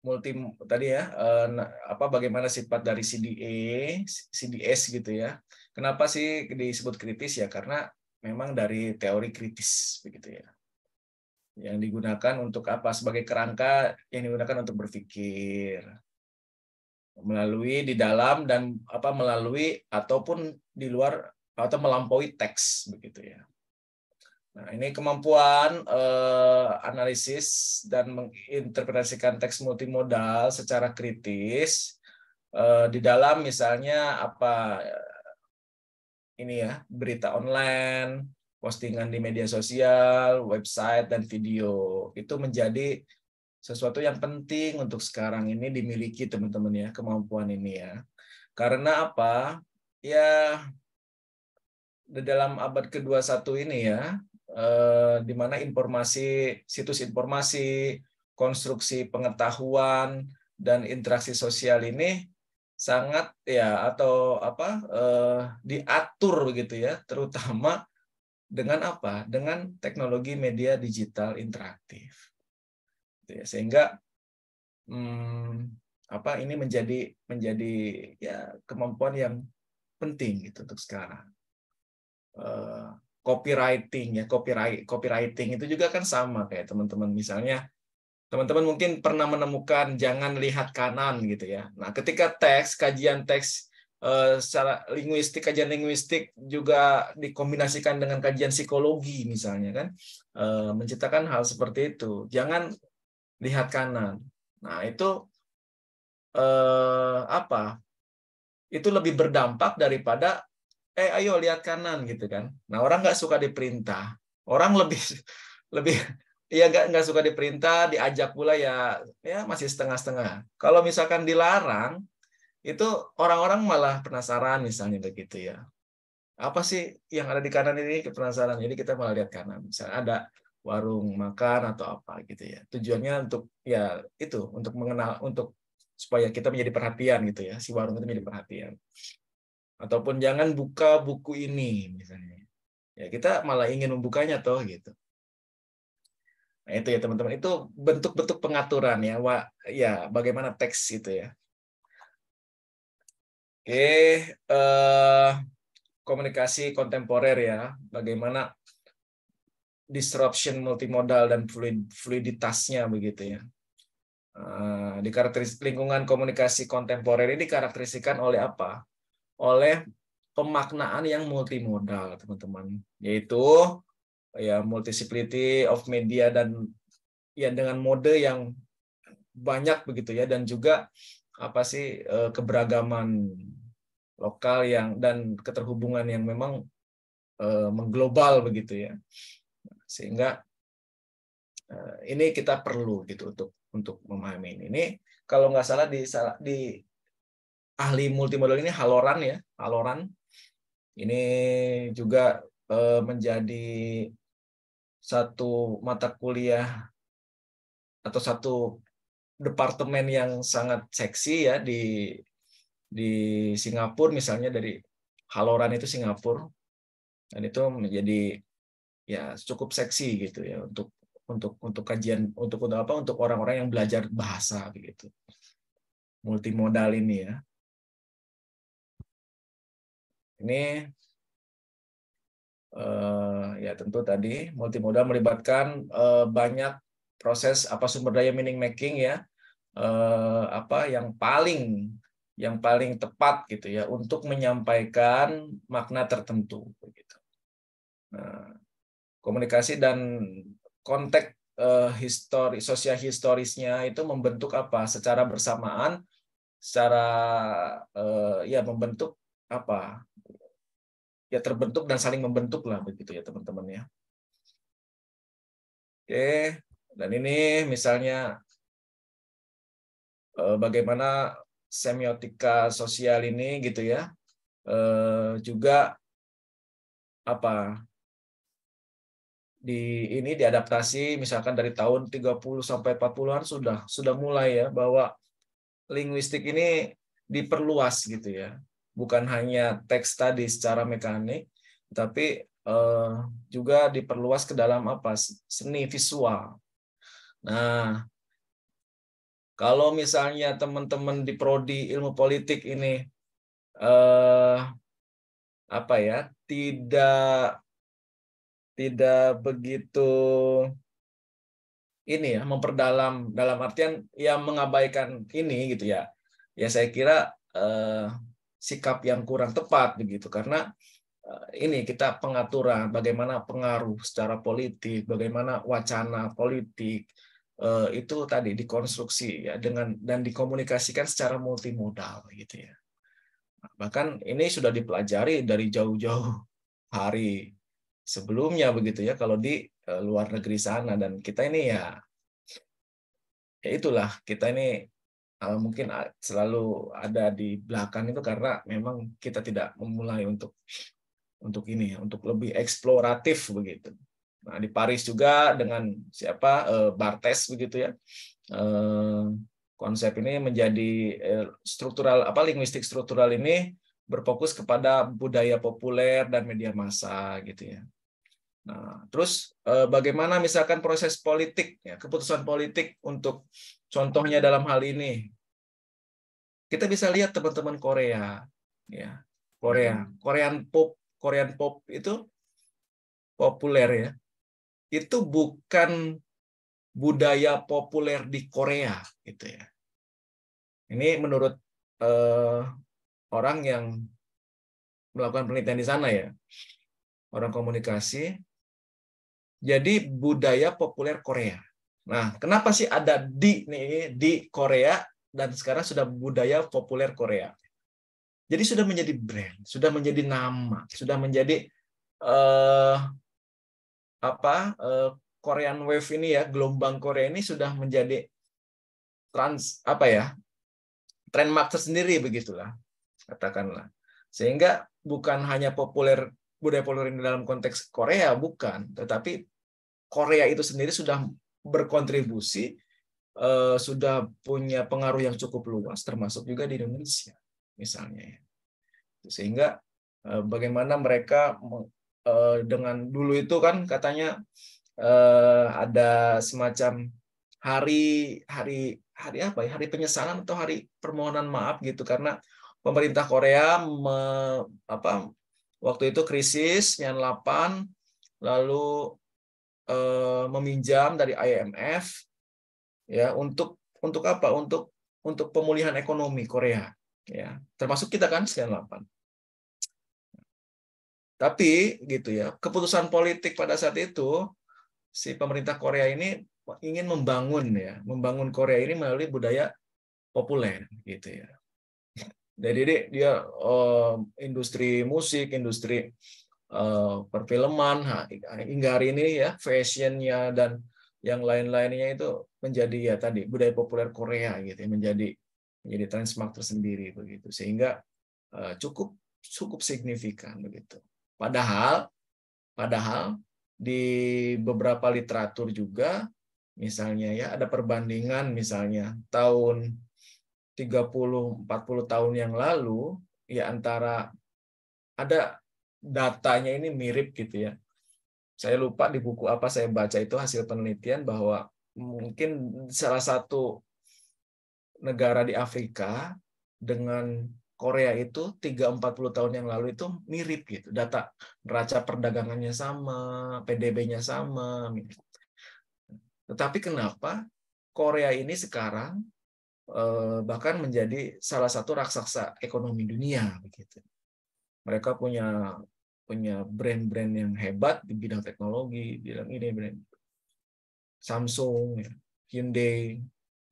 multi tadi ya, bagaimana sifat dari CDS gitu ya. Kenapa sih disebut kritis ya? Karena memang dari teori kritis begitu ya. Yang digunakan untuk apa? Sebagai kerangka yang digunakan untuk berpikir. Melalui di dalam dan melalui ataupun di luar atau melampaui teks begitu ya. Nah, ini kemampuan analisis dan menginterpretasikan teks multimodal secara kritis di dalam misalnya ini ya, berita online, postingan di media sosial, website dan video. Itu menjadi sesuatu yang penting untuk sekarang ini dimiliki teman-teman ya, kemampuan ini ya. Karena apa? Ya di dalam abad ke-21 ini ya, di mana situs informasi, konstruksi pengetahuan dan interaksi sosial ini sangat ya diatur begitu ya, terutama dengan dengan teknologi media digital interaktif. Sehingga ini menjadi ya kemampuan yang penting gitu untuk sekarang. Copywriting itu juga kan sama kayak teman-teman, misalnya teman-teman mungkin pernah menemukan jangan lihat kanan gitu ya. Nah, ketika kajian teks secara kajian linguistik juga dikombinasikan dengan kajian psikologi misalnya kan, menciptakan hal seperti itu. Jangan lihat kanan. Nah, itu itu lebih berdampak daripada ayo lihat kanan gitu kan. Nah, orang nggak suka diperintah. Orang lebih ya nggak suka diperintah, diajak pula ya masih setengah-setengah. Kalau misalkan dilarang, itu orang-orang malah penasaran misalnya begitu ya. Apa sih yang ada di kanan ini, penasaran. Jadi kita malah lihat kanan. Misalnya ada warung makan atau apa gitu ya. Tujuannya untuk ya itu, untuk mengenal, supaya kita menjadi perhatian gitu ya. Si warung itu menjadi perhatian. Ataupun jangan buka buku ini misalnya. Ya kita malah ingin membukanya toh gitu. Nah, itu ya teman-teman, itu bentuk-bentuk pengaturan ya, bagaimana teks itu ya. Oke, komunikasi kontemporer ya, bagaimana disruption multimodal dan fluiditasnya begitu ya. Lingkungan komunikasi kontemporer ini dikarakteristikan oleh apa? Oleh pemaknaan yang multimodal, teman-teman, yaitu ya multiplicity of media dan ya dengan mode yang banyak begitu ya, dan juga keberagaman lokal dan keterhubungan yang memang mengglobal begitu ya, sehingga ini kita perlu gitu untuk memahami ini. Kalau nggak salah di ahli multimodal ini Halloran ini juga menjadi satu mata kuliah atau satu departemen yang sangat seksi ya di Singapura misalnya, dari Halloran itu Singapura, dan itu menjadi ya cukup seksi gitu ya untuk kajian untuk orang-orang yang belajar bahasa begitu, multimodal ini ya. Ini ya tentu tadi multimodal melibatkan banyak proses sumber daya meaning making ya, yang paling tepat gitu ya untuk menyampaikan makna tertentu begitu. Nah, komunikasi dan konteks sosial historisnya itu membentuk apa secara bersamaan, secara ya membentuk apa ya, terbentuk dan saling membentuk lah begitu ya teman-teman ya. Oke, dan ini misalnya bagaimana semiotika sosial ini gitu ya, juga apa ini diadaptasi misalkan dari tahun 30 sampai 40-an sudah mulai ya, bahwa linguistik ini diperluas gitu ya. Bukan hanya teks tadi secara mekanik, tapi juga diperluas ke dalam apa? Seni visual. Nah, kalau misalnya teman-teman di prodi ilmu politik ini apa ya, tidak begitu ini ya, memperdalam dalam artian ya mengabaikan ini gitu ya. Ya saya kira sikap yang kurang tepat begitu, karena ini kita pengaturan bagaimana pengaruh secara politik, bagaimana wacana politik itu tadi dikonstruksi ya dan dikomunikasikan secara multimodal gitu ya. Bahkan ini sudah dipelajari dari jauh-jauh hari sebelumnya begitu ya kalau di luar negeri sana, dan kita ini ya itulah, kita ini mungkin selalu ada di belakang itu karena memang kita tidak memulai untuk ini, untuk lebih eksploratif begitu. Nah, di Paris juga dengan siapa Barthes begitu ya. Konsep ini menjadi struktural linguistik struktural ini berfokus kepada budaya populer dan media massa gitu ya. Nah, terus bagaimana misalkan proses politik ya, keputusan politik untuk contohnya dalam hal ini. Kita bisa lihat teman-teman Korea ya. Korean pop itu populer ya. Itu bukan budaya populer di Korea gitu ya. Ini menurut orang yang melakukan penelitian di sana ya, orang komunikasi. Jadi budaya populer Korea. Nah, kenapa sih ada di Korea dan sekarang sudah budaya populer Korea? Jadi sudah menjadi brand, sudah menjadi nama, sudah menjadi Korean Wave ini ya, gelombang Korea ini sudah menjadi trademark tersendiri begitulah katakanlah. Sehingga bukan hanya budaya populer ini dalam konteks Korea, bukan, tetapi Korea itu sendiri sudah berkontribusi, sudah punya pengaruh yang cukup luas, termasuk juga di Indonesia misalnya. Sehingga bagaimana mereka dengan dulu itu kan katanya ada semacam hari penyesalan atau hari permohonan maaf gitu, karena pemerintah Korea waktu itu krisis 98, lalu meminjam dari IMF ya untuk apa? Untuk pemulihan ekonomi Korea ya. Termasuk kita kan 98. Tapi gitu ya, keputusan politik pada saat itu si pemerintah Korea ini ingin membangun Korea ini melalui budaya populer gitu ya. Jadi dia industri musik, industri perfilman, hingga hari ini ya fashionnya dan yang lain-lainnya itu menjadi ya tadi budaya populer Korea gitu ya, menjadi transmark tersendiri begitu, sehingga cukup signifikan begitu. Padahal di beberapa literatur juga misalnya ya ada perbandingan, misalnya tahun 30-40 tahun yang lalu ya, antara ada datanya ini mirip gitu ya. Saya lupa di buku apa saya baca itu hasil penelitian bahwa mungkin salah satu negara di Afrika dengan Korea itu 30-40 tahun yang lalu itu mirip gitu. Data neraca perdagangannya sama, PDB-nya sama. Tetapi kenapa Korea ini sekarang bahkan menjadi salah satu raksasa ekonomi dunia begitu. Mereka punya brand-brand yang hebat di bidang teknologi, bilang ini brand. Samsung, ya, Hyundai,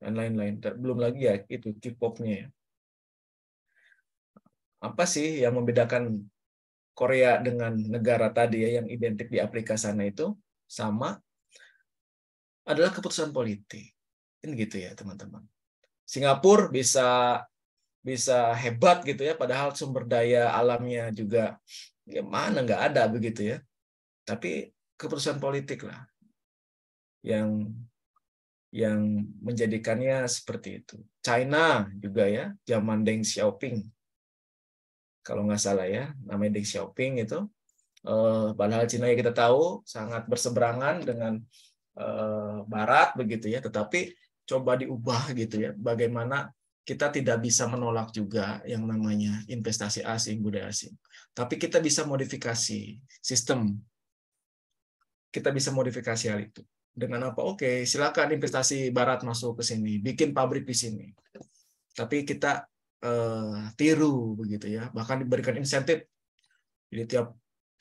dan lain-lain. Belum lagi ya itu K-pop-nya ya. Apa sih yang membedakan Korea dengan negara tadi ya yang identik di Afrika sana itu sama adalah keputusan politik. Kan gitu ya, teman-teman. Singapura bisa hebat gitu ya, padahal sumber daya alamnya juga ya mana nggak ada begitu ya. Tapi keputusan politik lah yang menjadikannya seperti itu. China juga ya, zaman Deng Xiaoping, kalau nggak salah ya, namanya Deng Xiaoping itu. Padahal Cina ya kita tahu sangat berseberangan dengan Barat begitu ya, tetapi coba diubah gitu ya, bagaimana kita tidak bisa menolak juga yang namanya investasi asing, budaya asing. Tapi kita bisa modifikasi sistem. Kita bisa modifikasi hal itu. Dengan apa? Oke, silakan investasi Barat masuk ke sini, bikin pabrik di sini. Tapi kita tiru begitu ya, bahkan diberikan insentif. Jadi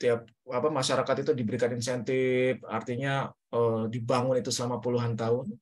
tiap masyarakat itu diberikan insentif, artinya dibangun itu selama puluhan tahun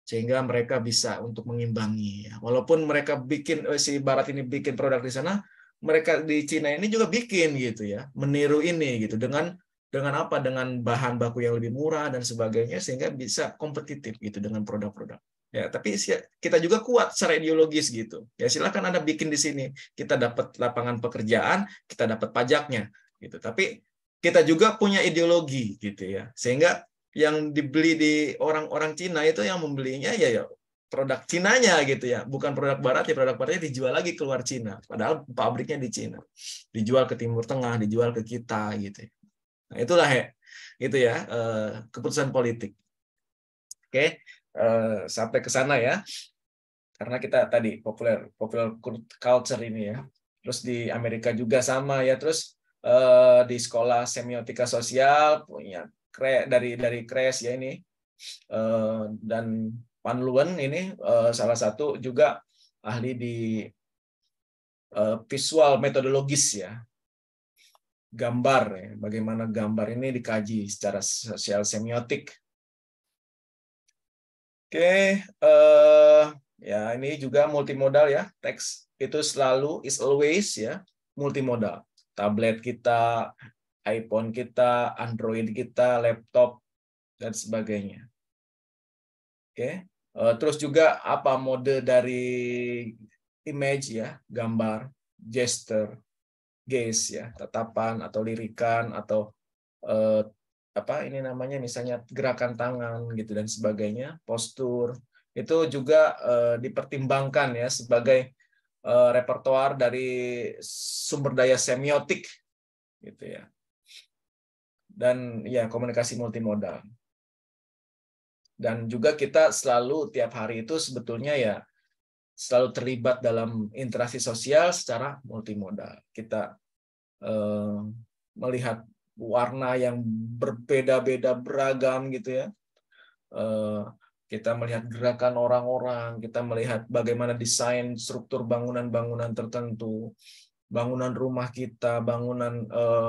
sehingga mereka bisa untuk mengimbangi. Walaupun mereka bikin si Barat ini bikin produk di sana, mereka di Cina ini juga bikin gitu ya, meniru ini gitu dengan apa? Dengan bahan baku yang lebih murah dan sebagainya sehingga bisa kompetitif gitu dengan produk-produk. Ya, tapi kita juga kuat secara ideologis gitu. Ya silakan Anda bikin di sini. Kita dapat lapangan pekerjaan, kita dapat pajaknya gitu. Tapi kita juga punya ideologi gitu ya. Sehingga yang dibeli di orang-orang Cina itu yang membelinya ya produk Cinanya gitu ya, bukan produk Barat ya, produk Baratnya dijual lagi keluar Cina, padahal pabriknya di Cina, dijual ke Timur Tengah, dijual ke kita gitu. Nah itulah itu ya keputusan politik. Oke, sampai ke sana ya, karena kita tadi popular culture ini ya. Terus di Amerika juga sama ya, terus di sekolah semiotika sosial punya dari Kres ya ini, dan Pan Luen ini salah satu juga ahli di visual metodologis ya, gambar ya, bagaimana gambar ini dikaji secara sosial semiotik. Oke, ya ini juga multimodal ya, teks itu is always ya multimodal. Tablet kita, iPhone kita, Android kita, laptop dan sebagainya. Oke, terus juga apa mode dari image ya, gambar, gesture, gaze ya, tatapan atau lirikan atau ini namanya misalnya gerakan tangan gitu dan sebagainya, postur itu juga dipertimbangkan ya sebagai repertoar dari sumber daya semiotik gitu ya. Dan ya komunikasi multimodal. Dan juga kita selalu tiap hari itu sebetulnya ya selalu terlibat dalam interaksi sosial secara multimodal. Kita melihat warna yang berbeda-beda beragam gitu ya. Kita melihat gerakan orang-orang, kita melihat bagaimana desain struktur bangunan-bangunan tertentu, bangunan rumah kita, bangunan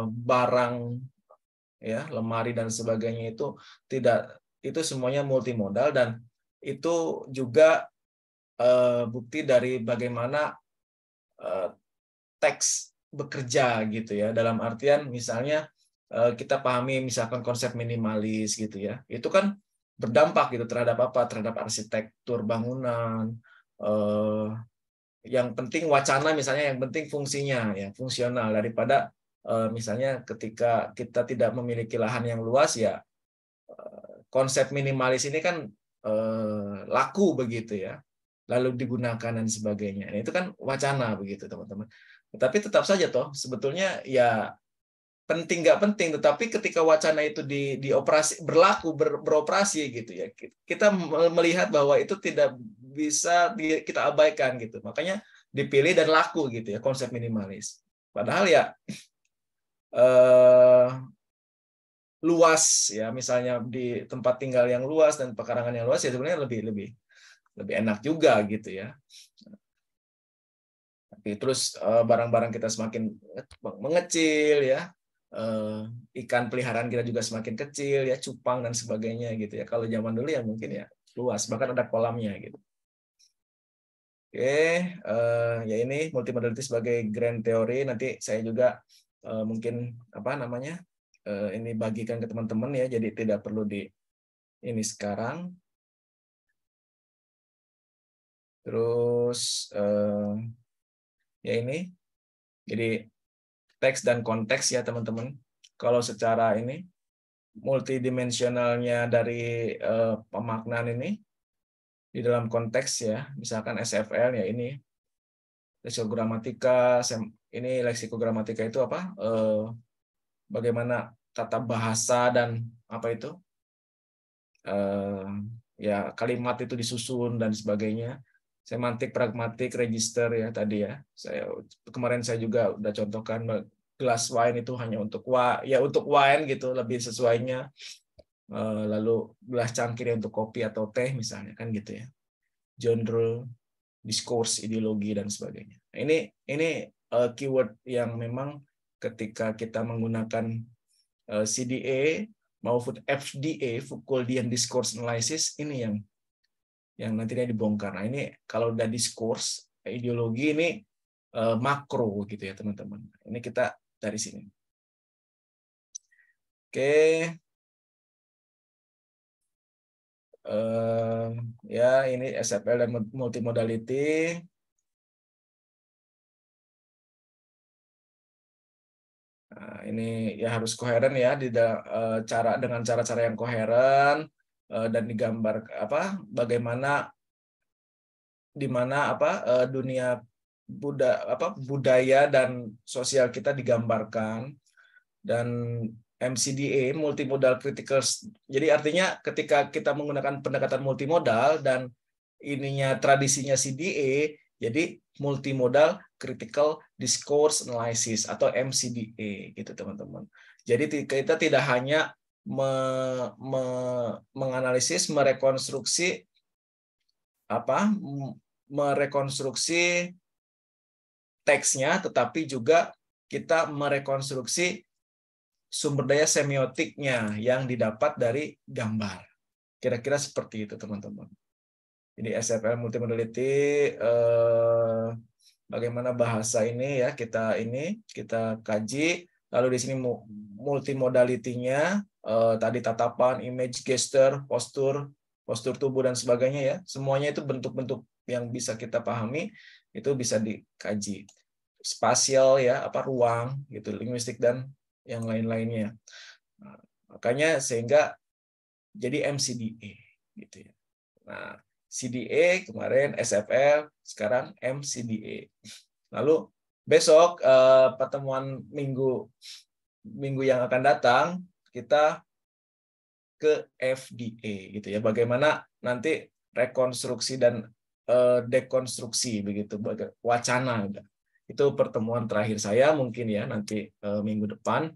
barang ya, lemari dan sebagainya itu semuanya multimodal, dan itu juga bukti dari bagaimana teks bekerja gitu ya, dalam artian misalnya kita pahami misalkan konsep minimalis gitu ya, itu kan berdampak gitu terhadap apa, terhadap arsitektur bangunan, yang penting wacana misalnya, yang penting fungsinya ya, fungsional, daripada misalnya ketika kita tidak memiliki lahan yang luas ya, konsep minimalis ini kan laku begitu ya, lalu digunakan dan sebagainya. Nah, itu kan wacana begitu teman-teman. Tapi tetap saja toh sebetulnya ya penting nggak penting, tetapi ketika wacana itu dioperasi berlaku beroperasi gitu ya, kita melihat bahwa itu tidak bisa kita abaikan gitu. Makanya dipilih dan laku gitu ya konsep minimalis. Padahal ya luas ya, misalnya di tempat tinggal yang luas dan pekarangan yang luas ya sebenarnya lebih enak juga gitu ya. Tapi terus barang-barang kita semakin mengecil ya, ikan peliharaan kita juga semakin kecil ya, cupang dan sebagainya gitu ya. Kalau zaman dulu ya mungkin ya luas, bahkan ada kolamnya gitu. Oke, ya ini multimodality sebagai grand theory. Nanti saya juga mungkin apa namanya ini bagikan ke teman-teman ya, jadi tidak perlu di ini sekarang. Terus ya ini, jadi teks dan konteks ya teman-teman. Kalau secara ini multidimensionalnya dari pemaknaan ini di dalam konteks ya, misalkan SFL ya ini leksikogramatika, ini leksikogramatika itu apa? Bagaimana tata bahasa dan apa itu? Ya kalimat itu disusun dan sebagainya. Semantik, pragmatik, register ya tadi ya. Kemarin saya juga udah contohkan gelas wine itu hanya untuk wine gitu, lebih sesuainya. Lalu gelas cangkir untuk kopi atau teh misalnya kan gitu ya. Genre, discourse, ideologi dan sebagainya. Ini keyword yang memang ketika kita menggunakan CDA maupun FDA, Foucauldian Discourse Analysis, ini yang nantinya dibongkar. Nah ini kalau udah discourse, ideologi ini makro gitu ya teman-teman. Ini kita dari sini. Oke. Ya ini SFL dan multimodality. Nah, ini ya harus koheren ya dengan cara-cara yang koheren dan digambar bagaimana di mana dunia budaya dan sosial kita digambarkan. Dan MCDA, multimodal critical. Jadi artinya ketika kita menggunakan pendekatan multimodal dan ininya tradisinya CDA, jadi multimodal critical discourse analysis atau MCDA gitu teman-teman. Jadi kita tidak hanya menganalisis, merekonstruksi teksnya, tetapi juga kita merekonstruksi sumber daya semiotiknya yang didapat dari gambar. Kira-kira seperti itu, teman-teman. Jadi SFL multimodality, bagaimana bahasa ini ya kita kaji. Lalu di sini multimodality-nya, tadi tatapan, image, gesture, postur tubuh dan sebagainya ya. Semuanya itu bentuk-bentuk yang bisa kita pahami, itu bisa dikaji. Spasial ya, ruang gitu, linguistik dan yang lain-lainnya. Nah, makanya sehingga jadi MCDA gitu ya. Nah, CDA kemarin SFL, sekarang MCDA. Lalu besok pertemuan minggu yang akan datang kita ke FDA gitu ya. Bagaimana nanti rekonstruksi dan dekonstruksi begitu, wacana. Itu pertemuan terakhir saya mungkin ya nanti minggu depan.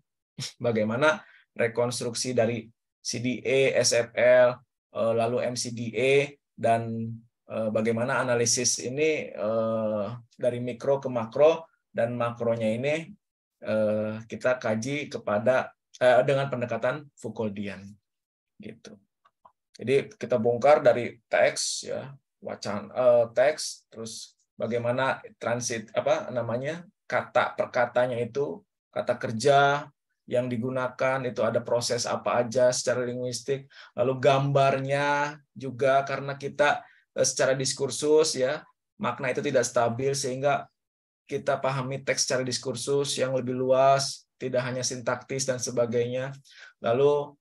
Bagaimana rekonstruksi dari CDA, SFL, lalu MCDA, dan bagaimana analisis ini dari mikro ke makro, dan makronya ini kita kaji dengan pendekatan Foucauldian gitu. Jadi kita bongkar dari teks ya, teks, terus bagaimana transit kata per katanya itu, kata kerja yang digunakan itu ada proses apa aja secara linguistik, lalu gambarnya juga karena kita secara diskursus ya, makna itu tidak stabil sehingga kita pahami teks secara diskursus yang lebih luas, tidak hanya sintaktis dan sebagainya. Lalu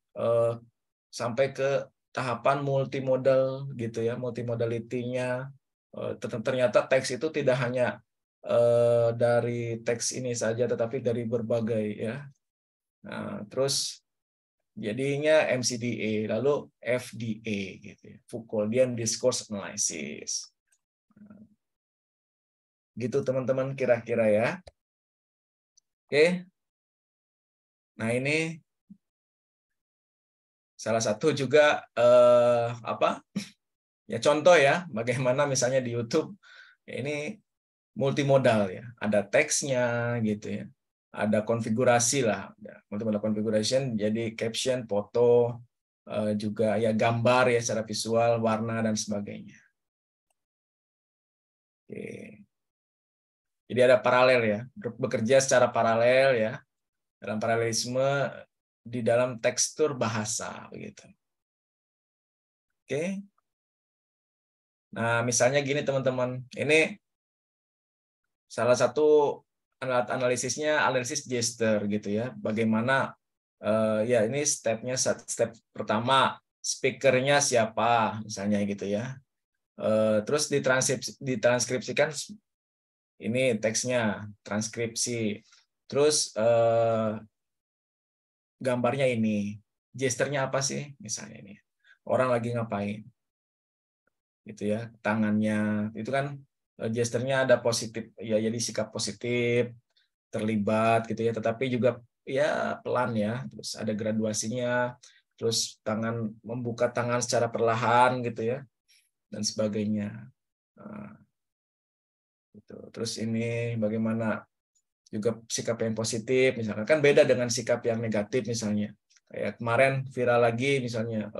sampai ke tahapan multimodal gitu ya, multimodality-nya. Ternyata teks itu tidak hanya dari teks ini saja, tetapi dari berbagai ya. Nah, terus jadinya MCDA, lalu FDA gitu ya, Foucauldian Discourse Analysis. Gitu teman-teman kira-kira ya. Oke. Nah, ini salah satu juga ya contoh ya bagaimana misalnya di YouTube ya, ini multimodal ya, ada teksnya gitu ya, ada konfigurasi lah, multiple configuration, jadi caption, foto, juga ya gambar ya secara visual, warna dan sebagainya. Oke. Jadi ada paralel ya, bekerja secara paralel ya, dalam paralelisme di dalam tekstur bahasa begitu. Oke. Nah, misalnya gini teman-teman, ini salah satu analisisnya analisis gesture gitu ya. Bagaimana ya ini step pertama speakernya siapa misalnya gitu ya. Terus ditranskripsikan ini teksnya, transkripsi. Terus gambarnya ini, gesturnya apa sih misalnya ini. Orang lagi ngapain? Gitu ya, tangannya itu kan gesturnya ada positif ya, jadi sikap positif, terlibat gitu ya, tetapi juga ya pelan ya, terus ada graduasinya, terus membuka tangan secara perlahan gitu ya, dan sebagainya. Nah, gitu. Terus ini bagaimana juga sikap yang positif misalkan, kan beda dengan sikap yang negatif misalnya. Kayak kemarin viral lagi misalnya,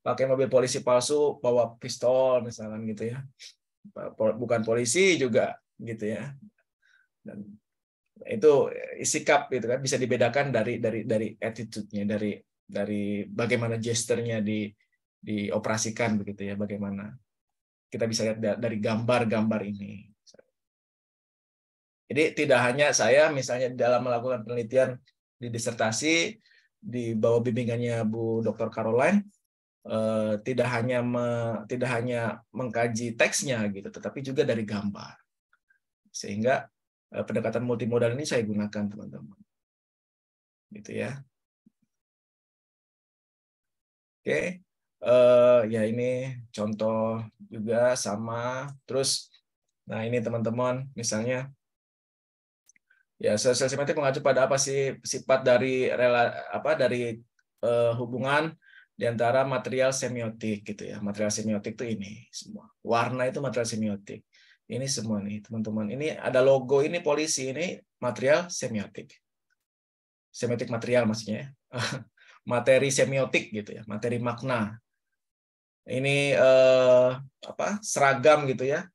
pakai mobil polisi palsu, bawa pistol misalkan gitu ya. Bukan polisi juga gitu ya. Dan itu sikap gitu kan, bisa dibedakan dari attitude-nya, dari bagaimana gesturnya dioperasikan begitu ya, bagaimana kita bisa lihat dari gambar-gambar ini. Jadi tidak hanya saya misalnya dalam melakukan penelitian di disertasi di bawah bimbingannya Bu Dr. Caroline, tidak hanya mengkaji teksnya gitu, tetapi juga dari gambar. Sehingga pendekatan multimodal ini saya gunakan teman-teman. Gitu ya. Oke. Ya ini contoh juga sama. Terus nah ini teman-teman misalnya ya, sosial semiotik mengacu pada apa sih sifat dari hubungan di antara material semiotik gitu ya. Material semiotik itu ini semua. Warna itu material semiotik. Ini semua nih teman-teman. Ini ada logo ini polisi, ini material semiotik. Semiotik material maksudnya. Materi semiotik gitu ya, materi makna. Ini seragam gitu ya.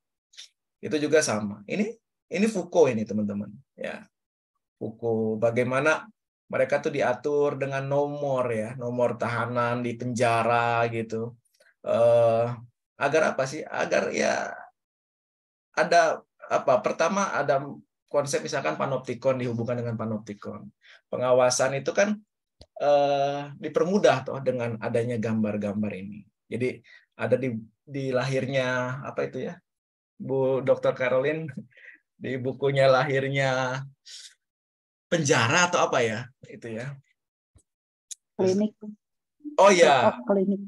Itu juga sama. Ini Foucault ini teman-teman ya. Foucault, bagaimana mereka tuh diatur dengan nomor ya, nomor tahanan di penjara gitu. Agar apa sih? Agar ya ada apa? Pertama ada konsep misalkan panoptikon, dihubungkan dengan panoptikon. Pengawasan itu kan dipermudah toh dengan adanya gambar-gambar ini. Jadi ada di lahirnya apa itu ya? Bu Dr. Caroline di bukunya lahirnya penjara atau apa ya itu ya, klinik. Oh ya, klinik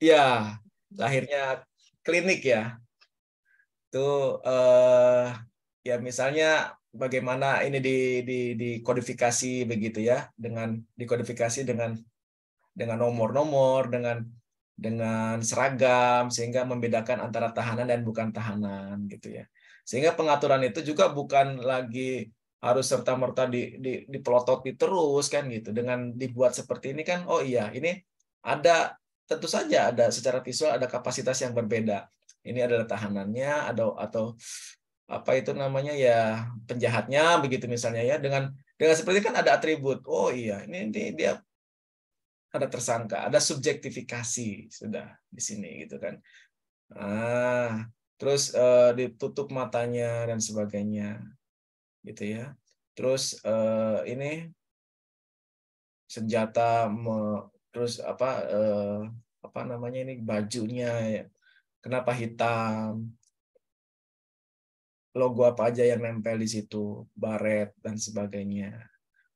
ya lahirnya klinik ya itu ya misalnya bagaimana ini dikodifikasi begitu ya, dengan dikodifikasi dengan nomor-nomor, dengan seragam, sehingga membedakan antara tahanan dan bukan tahanan gitu ya, sehingga pengaturan itu juga bukan lagi harus serta-merta dipelototi terus kan gitu. Dengan dibuat seperti ini kan, oh iya ini ada, tentu saja ada secara visual ada kapasitas yang berbeda. Ini adalah tahanannya, atau apa itu namanya ya, penjahatnya begitu misalnya ya. Dengan seperti kan ada atribut. Oh iya ini dia ada tersangka, ada subjektifikasi sudah di sini gitu kan. Terus ditutup matanya dan sebagainya. Gitu ya. Terus ini senjata, terus apa namanya ini bajunya ya, kenapa hitam, logo apa aja yang nempel di situ, baret dan sebagainya,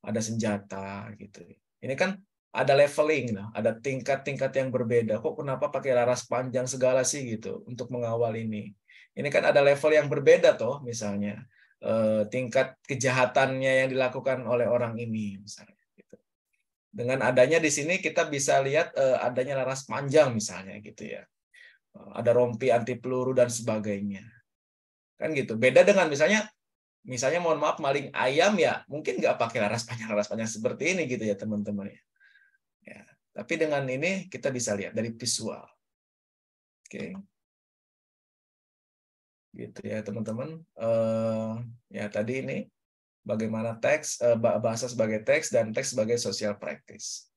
ada senjata gitu. Ini kan ada leveling, ada tingkat-tingkat yang berbeda. Kok kenapa pakai laras panjang segala sih gitu untuk mengawal ini? Ini kan ada level yang berbeda toh, misalnya tingkat kejahatannya yang dilakukan oleh orang ini misalnya. Gitu. Dengan adanya di sini kita bisa lihat adanya laras panjang misalnya gitu ya, ada rompi anti peluru dan sebagainya, kan gitu. Beda dengan misalnya Misalnya mohon maaf maling ayam ya mungkin nggak pakai laras panjang seperti ini gitu ya teman-teman ya. Ya, tapi dengan ini kita bisa lihat dari visual. Oke. Gitu ya teman-teman. Ya tadi ini bagaimana teks, bahasa sebagai teks dan teks sebagai social practice.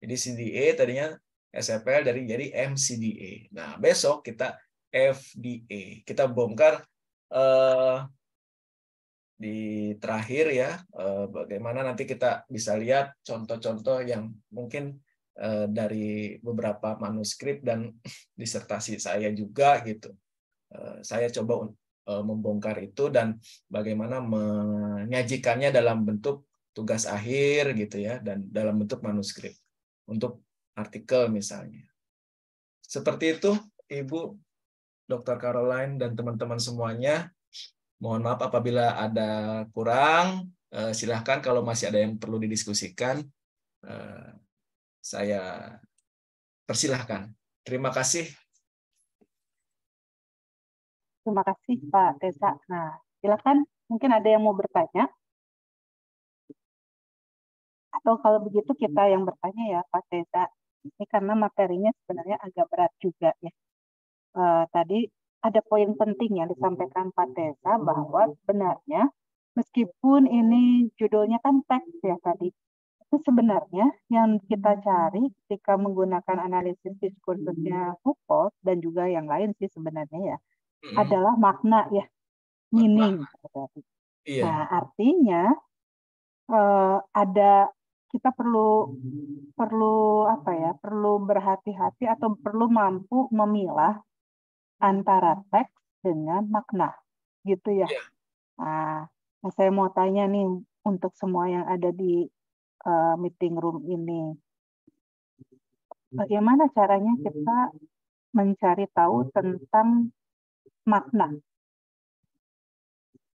Jadi CDA tadinya SFL dari jadi MCDA. Nah, besok kita FDA. Kita bongkar di terakhir ya, bagaimana nanti kita bisa lihat contoh-contoh yang mungkin dari beberapa manuskrip dan disertasi saya juga gitu. Saya coba membongkar itu dan bagaimana menyajikannya dalam bentuk tugas akhir gitu ya, dan dalam bentuk manuskrip untuk artikel misalnya. Seperti itu Ibu Dr. Caroline dan teman-teman semuanya. Mohon maaf apabila ada kurang, silahkan kalau masih ada yang perlu didiskusikan, saya persilahkan. Terima kasih. Terima kasih Pak Teza. Nah, silakan mungkin ada yang mau bertanya. Atau kalau begitu kita yang bertanya ya Pak Teza. Ini karena materinya sebenarnya agak berat juga ya. Tadi ada poin penting yang disampaikan Pak Teza bahwa sebenarnya meskipun ini judulnya kan teks ya tadi, itu sebenarnya yang kita cari ketika menggunakan analisis diskursusnya Foucault dan juga yang lain sih sebenarnya ya, adalah makna ya, meaning. Iya. Nah, artinya ada kita perlu apa ya? Perlu berhati-hati atau perlu mampu memilah antara teks dengan makna, gitu ya. Iya. Nah, saya mau tanya nih untuk semua yang ada di meeting room ini, bagaimana caranya kita mencari tahu tentang makna?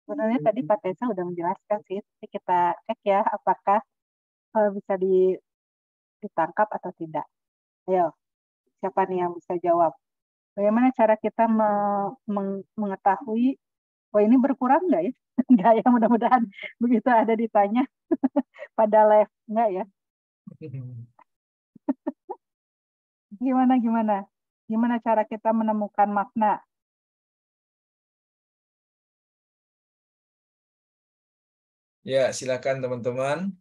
Sebenarnya tadi Pak Teza udah menjelaskan sih, tapi kita cek ya apakah bisa ditangkap atau tidak. Ayo, siapa nih yang bisa jawab? Bagaimana cara kita mengetahui, oh ini berkurang nggak ya? Nggak ya, mudah-mudahan begitu ada ditanya pada live, nggak ya? Gimana cara kita menemukan makna? Ya, silakan teman-teman.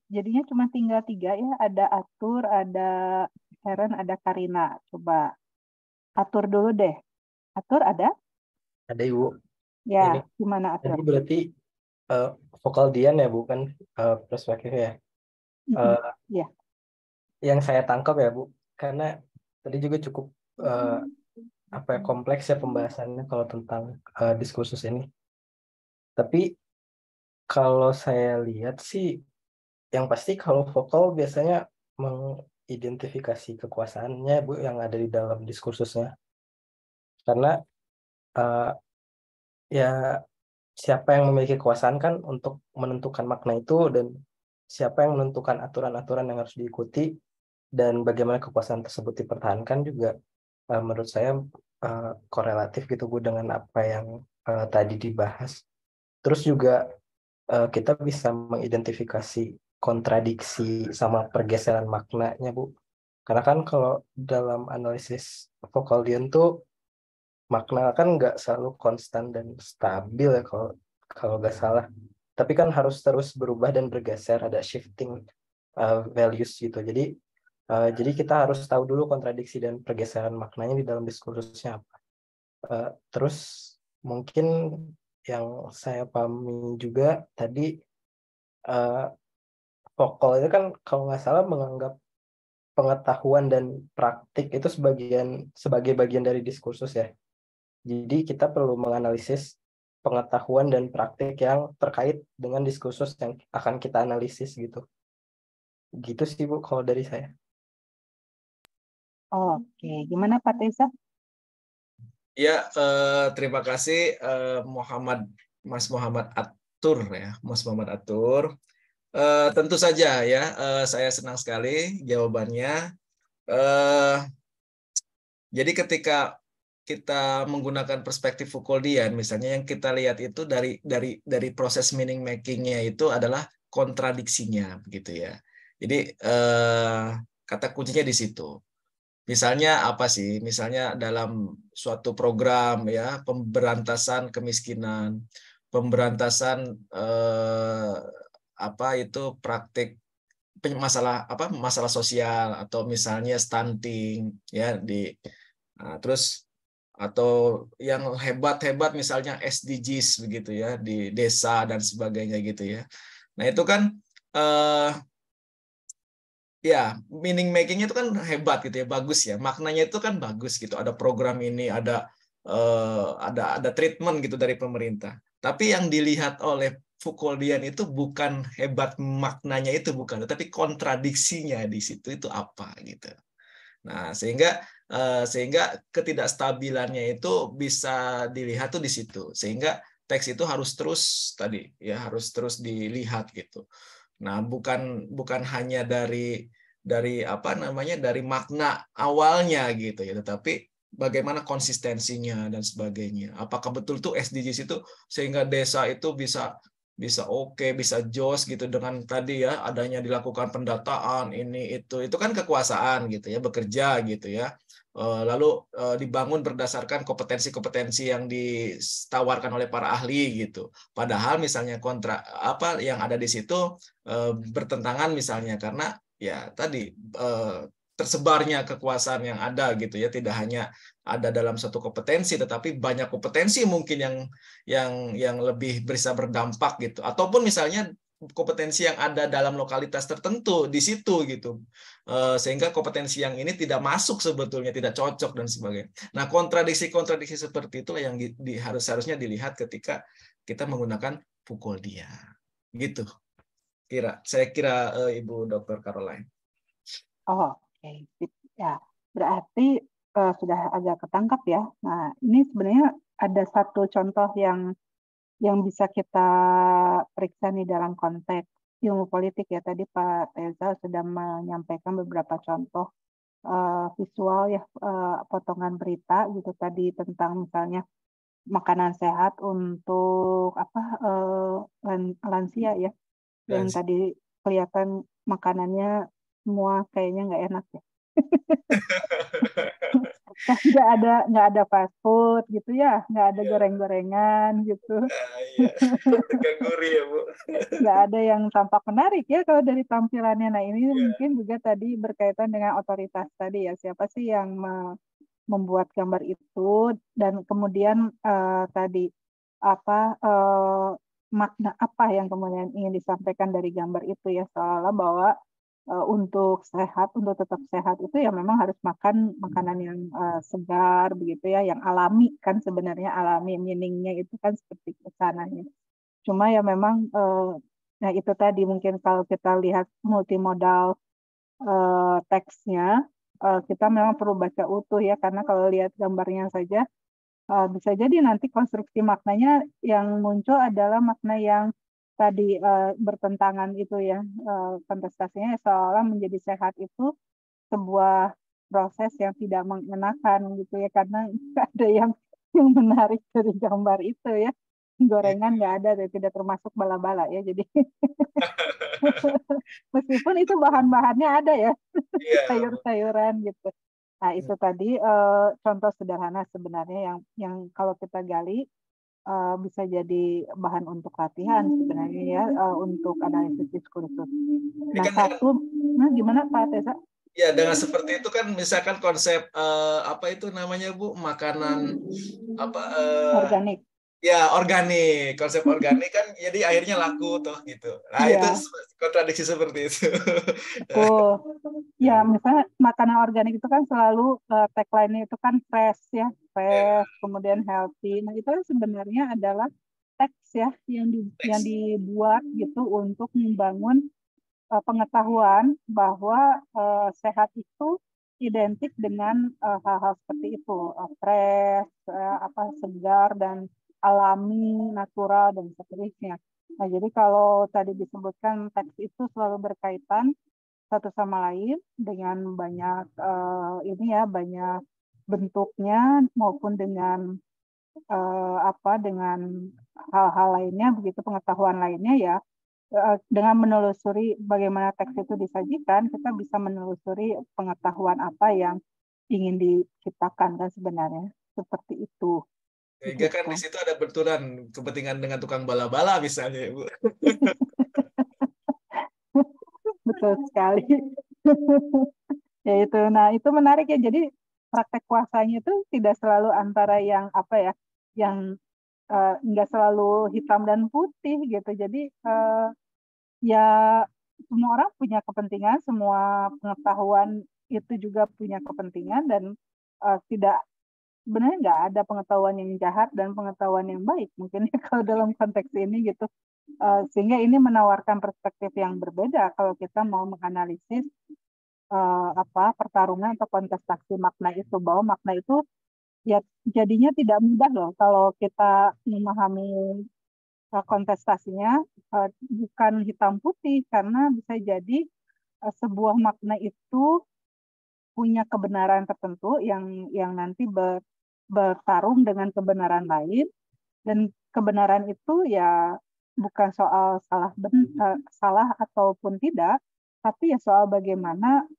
Jadinya cuma tinggal 3 ya, ada Atur, ada Heren, ada Karina. Coba Atur dulu deh. Atur ada? Ada Ibu. Ya, Ini gimana Atur? tadi berarti vokal Dian ya, bukan perspektif ya. Ya. Yang saya tangkap ya Bu, karena tadi juga cukup kompleks ya pembahasannya kalau tentang diskursus ini. Tapi kalau saya lihat sih, yang pasti kalau vokal biasanya mengidentifikasi kekuasaannya Bu yang ada di dalam diskursusnya. Karena ya siapa yang memiliki kekuasaan kan untuk menentukan makna itu, dan siapa yang menentukan aturan-aturan yang harus diikuti dan bagaimana kekuasaan tersebut dipertahankan juga menurut saya korelatif gitu Bu dengan apa yang tadi dibahas. Terus juga kita bisa mengidentifikasi kontradiksi sama pergeseran maknanya Bu. Karena kan kalau dalam analisis Foucauldian tuh makna kan nggak selalu konstan dan stabil ya kalau nggak salah. Tapi kan harus terus berubah dan bergeser, ada shifting values gitu. Jadi kita harus tahu dulu kontradiksi dan pergeseran maknanya di dalam diskursusnya apa. Terus mungkin yang saya pahami juga tadi Foucault itu kan kalau nggak salah menganggap pengetahuan dan praktik itu sebagai bagian dari diskursus ya. Jadi kita perlu menganalisis pengetahuan dan praktik yang terkait dengan diskursus yang akan kita analisis gitu. Gitu sih Bu kalau dari saya. Oke, gimana Pak Teza? Ya, terima kasih Mas Muhammad Atur ya, Mas Muhammad Atur. Tentu saja ya, saya senang sekali jawabannya. Jadi ketika kita menggunakan perspektif Foucauldian, misalnya yang kita lihat itu dari proses meaning making-nya itu adalah kontradiksinya, begitu ya. Jadi kata kuncinya di situ. Misalnya apa sih? Misalnya dalam suatu program ya pemberantasan kemiskinan, pemberantasan apa itu praktik masalah sosial atau misalnya stunting ya terus atau yang hebat-hebat misalnya SDGs begitu ya di desa dan sebagainya gitu ya. Nah itu kan ya meaning making itu kan hebat gitu ya, bagus ya, maknanya itu kan bagus gitu, ada program ini, ada treatment gitu dari pemerintah, tapi yang dilihat oleh Foucauldian itu bukan hebat maknanya itu bukan, tapi kontradiksinya di situ itu apa gitu. Nah sehingga ketidakstabilannya itu bisa dilihat tuh di situ, sehingga teks itu harus terus harus terus dilihat gitu. Nah, bukan hanya dari makna awalnya gitu ya, tetapi bagaimana konsistensinya dan sebagainya. Apakah betul tuh SDGs itu sehingga desa itu bisa oke, bisa jos gitu dengan tadi ya adanya dilakukan pendataan ini itu kan kekuasaan gitu ya, bekerja gitu ya. Lalu dibangun berdasarkan kompetensi-kompetensi yang ditawarkan oleh para ahli gitu. Padahal misalnya yang ada di situ bertentangan misalnya karena ya tadi tersebarnya kekuasaan yang ada gitu ya, tidak hanya ada dalam satu kompetensi tetapi banyak kompetensi mungkin yang lebih bisa berdampak gitu, ataupun misalnya kompetensi yang ada dalam lokalitas tertentu di situ gitu, sehingga kompetensi yang ini tidak masuk sebetulnya, tidak cocok dan sebagainya. Nah kontradiksi seperti itulah yang harusnya dilihat ketika kita menggunakan Foucauldian gitu. Saya kira Ibu Dr. Caroline. Oh, oke. Ya, berarti sudah agak ketangkap ya. Nah, ini sebenarnya ada satu contoh yang bisa kita periksa nih dalam konteks ilmu politik ya. Tadi Pak Teza sudah menyampaikan beberapa contoh visual ya, potongan berita gitu tadi tentang misalnya makanan sehat untuk lansia ya. Yang tadi kelihatan makanannya semua kayaknya nggak enak ya. nggak ada fast food gitu ya, nggak ada goreng-gorengan gitu. Gurih ya Bu. Nggak ada yang tampak menarik ya kalau dari tampilannya. Nah ini mungkin juga tadi berkaitan dengan otoritas tadi ya, siapa sih yang membuat gambar itu, dan kemudian tadi makna apa yang kemudian ingin disampaikan dari gambar itu ya, seolah bahwa untuk tetap sehat itu ya memang harus makan makanan yang segar begitu ya, yang alami kan, sebenarnya alami meaningnya itu kan seperti kesananya. Cuma ya memang nah itu tadi mungkin kalau kita lihat multimodal teksnya, kita memang perlu baca utuh ya, karena kalau lihat gambarnya saja bisa jadi nanti konstruksi maknanya yang muncul adalah makna yang tadi bertentangan itu ya, kontestasinya seolah menjadi sehat itu sebuah proses yang tidak mengenakan gitu ya, karena nggak ada yang menarik dari gambar itu ya. Gorengan nggak ada, tidak termasuk bala-bala ya, jadi meskipun itu bahan-bahannya ada ya, sayur-sayuran gitu. Nah itu tadi contoh sederhana sebenarnya yang kalau kita gali bisa jadi bahan untuk latihan sebenarnya ya, untuk analisis diskursus. Nah gimana Pak Teza? Ya dengan seperti itu kan misalkan konsep apa itu namanya Bu, makanan organik. Ya organik, konsep organik kan jadi akhirnya laku toh gitu. Nah itu kontradiksi seperti itu. Ya misalnya makanan organik itu kan selalu tagline-nya itu kan fresh ya, kemudian healthy. Nah itu kan sebenarnya adalah teks ya yang dibuat gitu untuk membangun pengetahuan bahwa sehat itu identik dengan hal-hal seperti itu, fresh, segar dan alami, natural dan seterusnya. Nah, jadi kalau tadi disebutkan teks itu selalu berkaitan satu sama lain dengan banyak banyak bentuknya maupun dengan dengan hal-hal lainnya, begitu pengetahuan lainnya ya, dengan menelusuri bagaimana teks itu disajikan, kita bisa menelusuri pengetahuan apa yang ingin diciptakan kan sebenarnya seperti itu. Sehingga kan di Gitu. situ ada benturan kepentingan dengan tukang bala-bala misalnya, Ibu. Betul sekali. Ya itu. Nah, itu menarik ya. Jadi praktek kuasanya itu tidak selalu antara yang yang nggak selalu hitam dan putih gitu. Jadi ya semua orang punya kepentingan, semua pengetahuan itu juga punya kepentingan dan tidak sebenarnya nggak ada pengetahuan yang jahat dan pengetahuan yang baik mungkin ya kalau dalam konteks ini gitu. Sehingga ini menawarkan perspektif yang berbeda kalau kita mau menganalisis pertarungan atau kontestasi makna itu, bahwa makna itu ya jadinya tidak mudah loh kalau kita memahami kontestasinya bukan hitam putih, karena bisa jadi sebuah makna itu punya kebenaran tertentu yang nanti bertarung dengan kebenaran lain, dan kebenaran itu ya bukan soal salah ataupun tidak, tapi ya soal bagaimana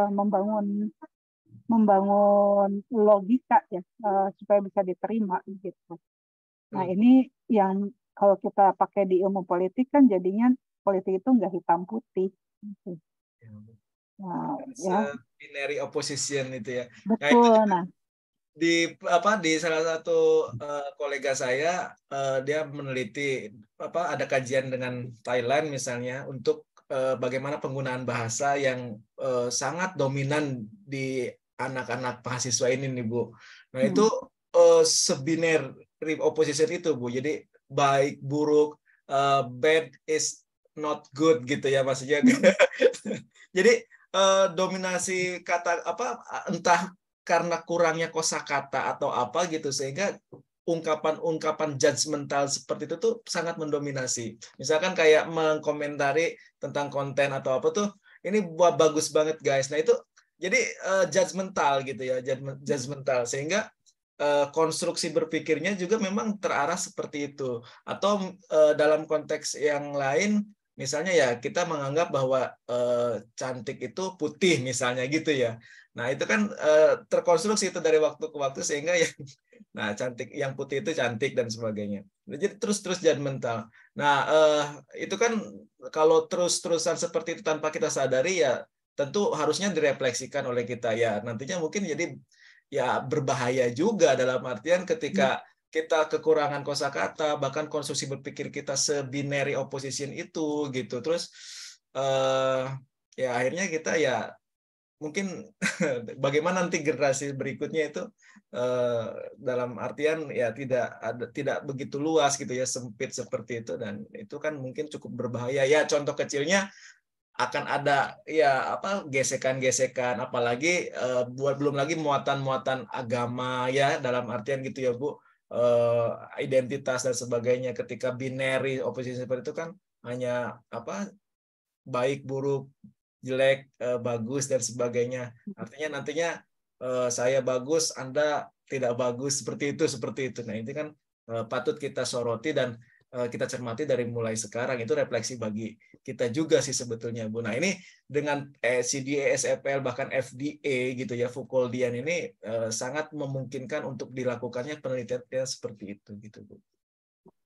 membangun logika ya supaya bisa diterima gitu. Nah ini yang kalau kita pakai di ilmu politik kan jadinya politik itu nggak hitam putih. Gitu. Nah, ya. Binary opposition itu ya. Betul. Nah, di salah satu kolega saya dia meneliti ada kajian dengan Thailand misalnya untuk bagaimana penggunaan bahasa yang sangat dominan di anak-anak mahasiswa ini nih Bu. Nah itu sebinary opposition itu Bu. Jadi baik buruk, bad is not good gitu ya maksudnya. Jadi dominasi kata entah karena kurangnya kosakata atau apa gitu, sehingga ungkapan-ungkapan judgmental seperti itu tuh sangat mendominasi. Misalkan kayak mengkomentari tentang konten atau apa tuh, ini buat bagus banget guys. Nah itu jadi judgmental gitu ya, judgmental, sehingga konstruksi berpikirnya juga memang terarah seperti itu. Atau dalam konteks yang lain, misalnya ya kita menganggap bahwa cantik itu putih misalnya gitu ya. Nah itu kan terkonstruksi itu dari waktu ke waktu, sehingga nah cantik yang putih itu cantik dan sebagainya. Jadi terus judgmental. Nah itu kan kalau terus-terusan seperti itu tanpa kita sadari ya tentu harusnya direfleksikan oleh kita ya. Nantinya mungkin jadi ya berbahaya juga, dalam artian ketika kita kekurangan kosakata, bahkan konstruksi berpikir kita sebinary opposition itu gitu. Terus ya akhirnya kita ya mungkin bagaimana nanti generasi berikutnya itu dalam artian ya tidak begitu luas gitu ya, sempit seperti itu, dan itu kan mungkin cukup berbahaya ya. Contoh kecilnya akan ada ya gesekan-gesekan, apalagi belum lagi muatan-muatan agama ya, dalam artian gitu ya Bu, identitas dan sebagainya. Ketika binary opposisi seperti itu kan hanya baik buruk, jelek, bagus dan sebagainya. Artinya nantinya saya bagus, Anda tidak bagus, seperti itu. Nah, ini kan patut kita soroti dan kita cermati dari mulai sekarang. Itu refleksi bagi kita juga sih sebetulnya, Bu. Nah, ini dengan CDA, SFL, bahkan FDA gitu ya, Foucauldian ini sangat memungkinkan untuk dilakukannya penelitian seperti itu gitu, Bu.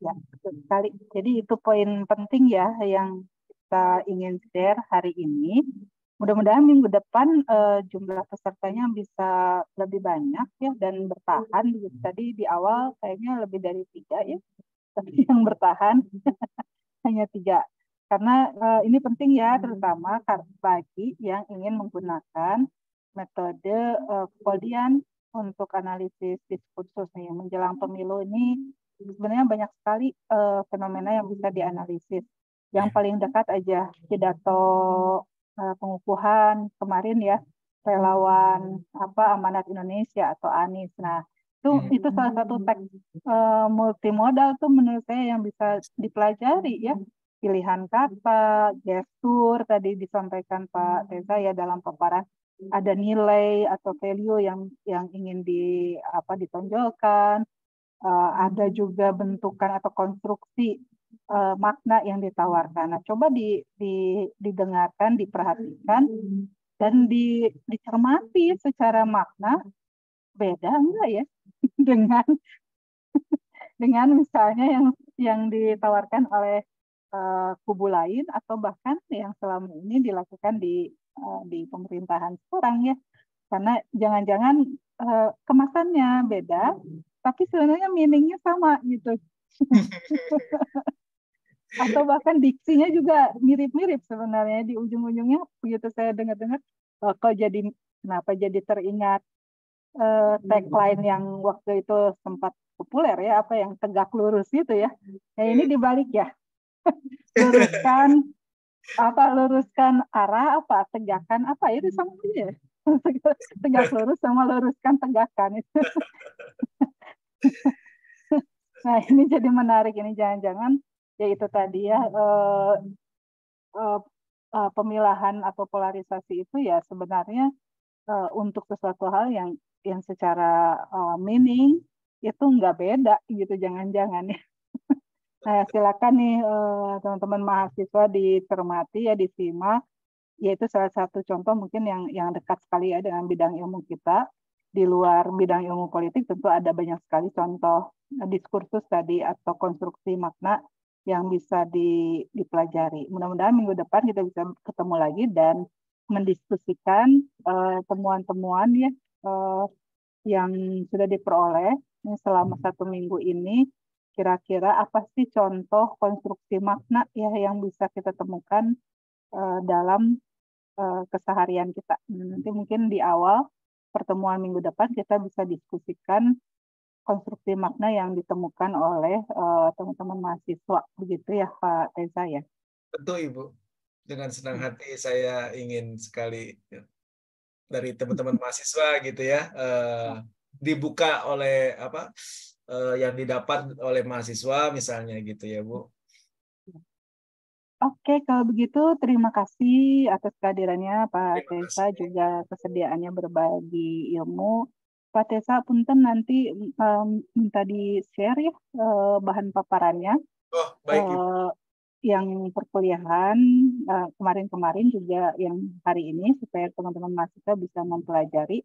Ya, betul sekali. Jadi itu poin penting ya yang kita ingin share hari ini. Mudah-mudahan minggu depan jumlah pesertanya bisa lebih banyak ya dan bertahan. Tadi di awal kayaknya lebih dari 3 ya, tapi yang bertahan hanya 3. Karena ini penting ya, terutama bagi yang ingin menggunakan metode Foucauldian untuk analisis diskursus nih. Menjelang pemilu ini sebenarnya banyak sekali fenomena yang bisa dianalisis. Yang paling dekat aja pidato pengukuhan kemarin ya, relawan Amanat Indonesia atau ANIS. Nah, itu salah satu teks multimodal tuh menurut saya yang bisa dipelajari ya. Pilihan kata, gestur tadi disampaikan Pak Teza ya dalam paparan. ada nilai atau value yang ingin ditonjolkan, ada juga bentukan atau konstruksi makna yang ditawarkan. Nah, coba didengarkan, diperhatikan, dan dicermati secara makna, beda enggak ya dengan misalnya yang ditawarkan oleh kubu lain atau bahkan yang selama ini dilakukan di pemerintahan sekarang ya. Karena jangan-jangan kemasannya beda, tapi sebenarnya meaning-nya sama gitu. Atau bahkan diksinya juga mirip-mirip sebenarnya di ujung-ujungnya. Begitu saya dengar-dengar, kenapa jadi teringat tagline yang waktu itu sempat populer ya, apa yang tegak lurus gitu ya. Nah ini dibalik ya, luruskan arah apa, tegakkan apa, itu sama aja ya. Tegak lurus sama luruskan tegakkan itu. Nah ini jadi menarik, ini jangan-jangan ya itu tadi ya, pemilahan atau polarisasi itu ya sebenarnya untuk sesuatu hal yang secara meaning itu nggak beda gitu, jangan-jangan ya. Nah, silakan nih teman-teman mahasiswa dicermati ya, disimak. Yaitu salah satu contoh mungkin yang dekat sekali ya dengan bidang ilmu kita. Di luar bidang ilmu politik tentu ada banyak sekali contoh diskursus tadi atau konstruksi makna yang bisa dipelajari. Mudah-mudahan minggu depan kita bisa ketemu lagi dan mendiskusikan temuan-temuan ya yang sudah diperoleh selama 1 minggu ini. Kira-kira apa sih contoh konstruksi makna ya yang bisa kita temukan dalam keseharian kita. Nanti mungkin di awal pertemuan minggu depan kita bisa diskusikan konstruksi makna yang ditemukan oleh teman-teman mahasiswa, begitu ya Pak Teza ya. Tentu Ibu, dengan senang hati saya ingin sekali dari teman-teman mahasiswa gitu ya, dibuka oleh yang didapat oleh mahasiswa misalnya gitu ya Bu. Oke, kalau begitu terima kasih atas kehadirannya Pak Teza, juga kesediaannya berbagi ilmu. Pak Teza, punten nanti minta di-share ya bahan paparannya. Oh, baik Ibu. Yang perkuliahan kemarin-kemarin juga yang hari ini, supaya teman-teman mahasiswa bisa mempelajari.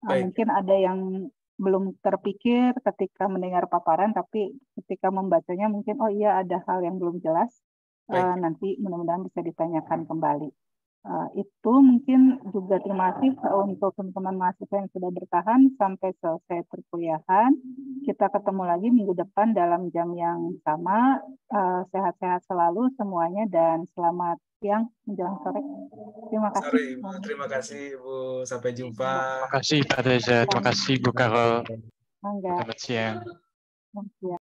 Mungkin ada yang belum terpikir ketika mendengar paparan, tapi ketika membacanya mungkin oh iya ada hal yang belum jelas. Nanti mudah-mudahan bisa ditanyakan kembali. Itu mungkin juga terima kasih untuk teman-teman mahasiswa yang sudah bertahan sampai selesai perkuliahan. Kita ketemu lagi minggu depan dalam jam yang sama. Sehat-sehat selalu semuanya dan selamat siang menjelang sore. Terima kasih. Sore, Ibu. Terima kasih Ibu. Sampai jumpa. Terima kasih Pak Reza, terima kasih Bu Karol. Selamat Selamat siang. siang.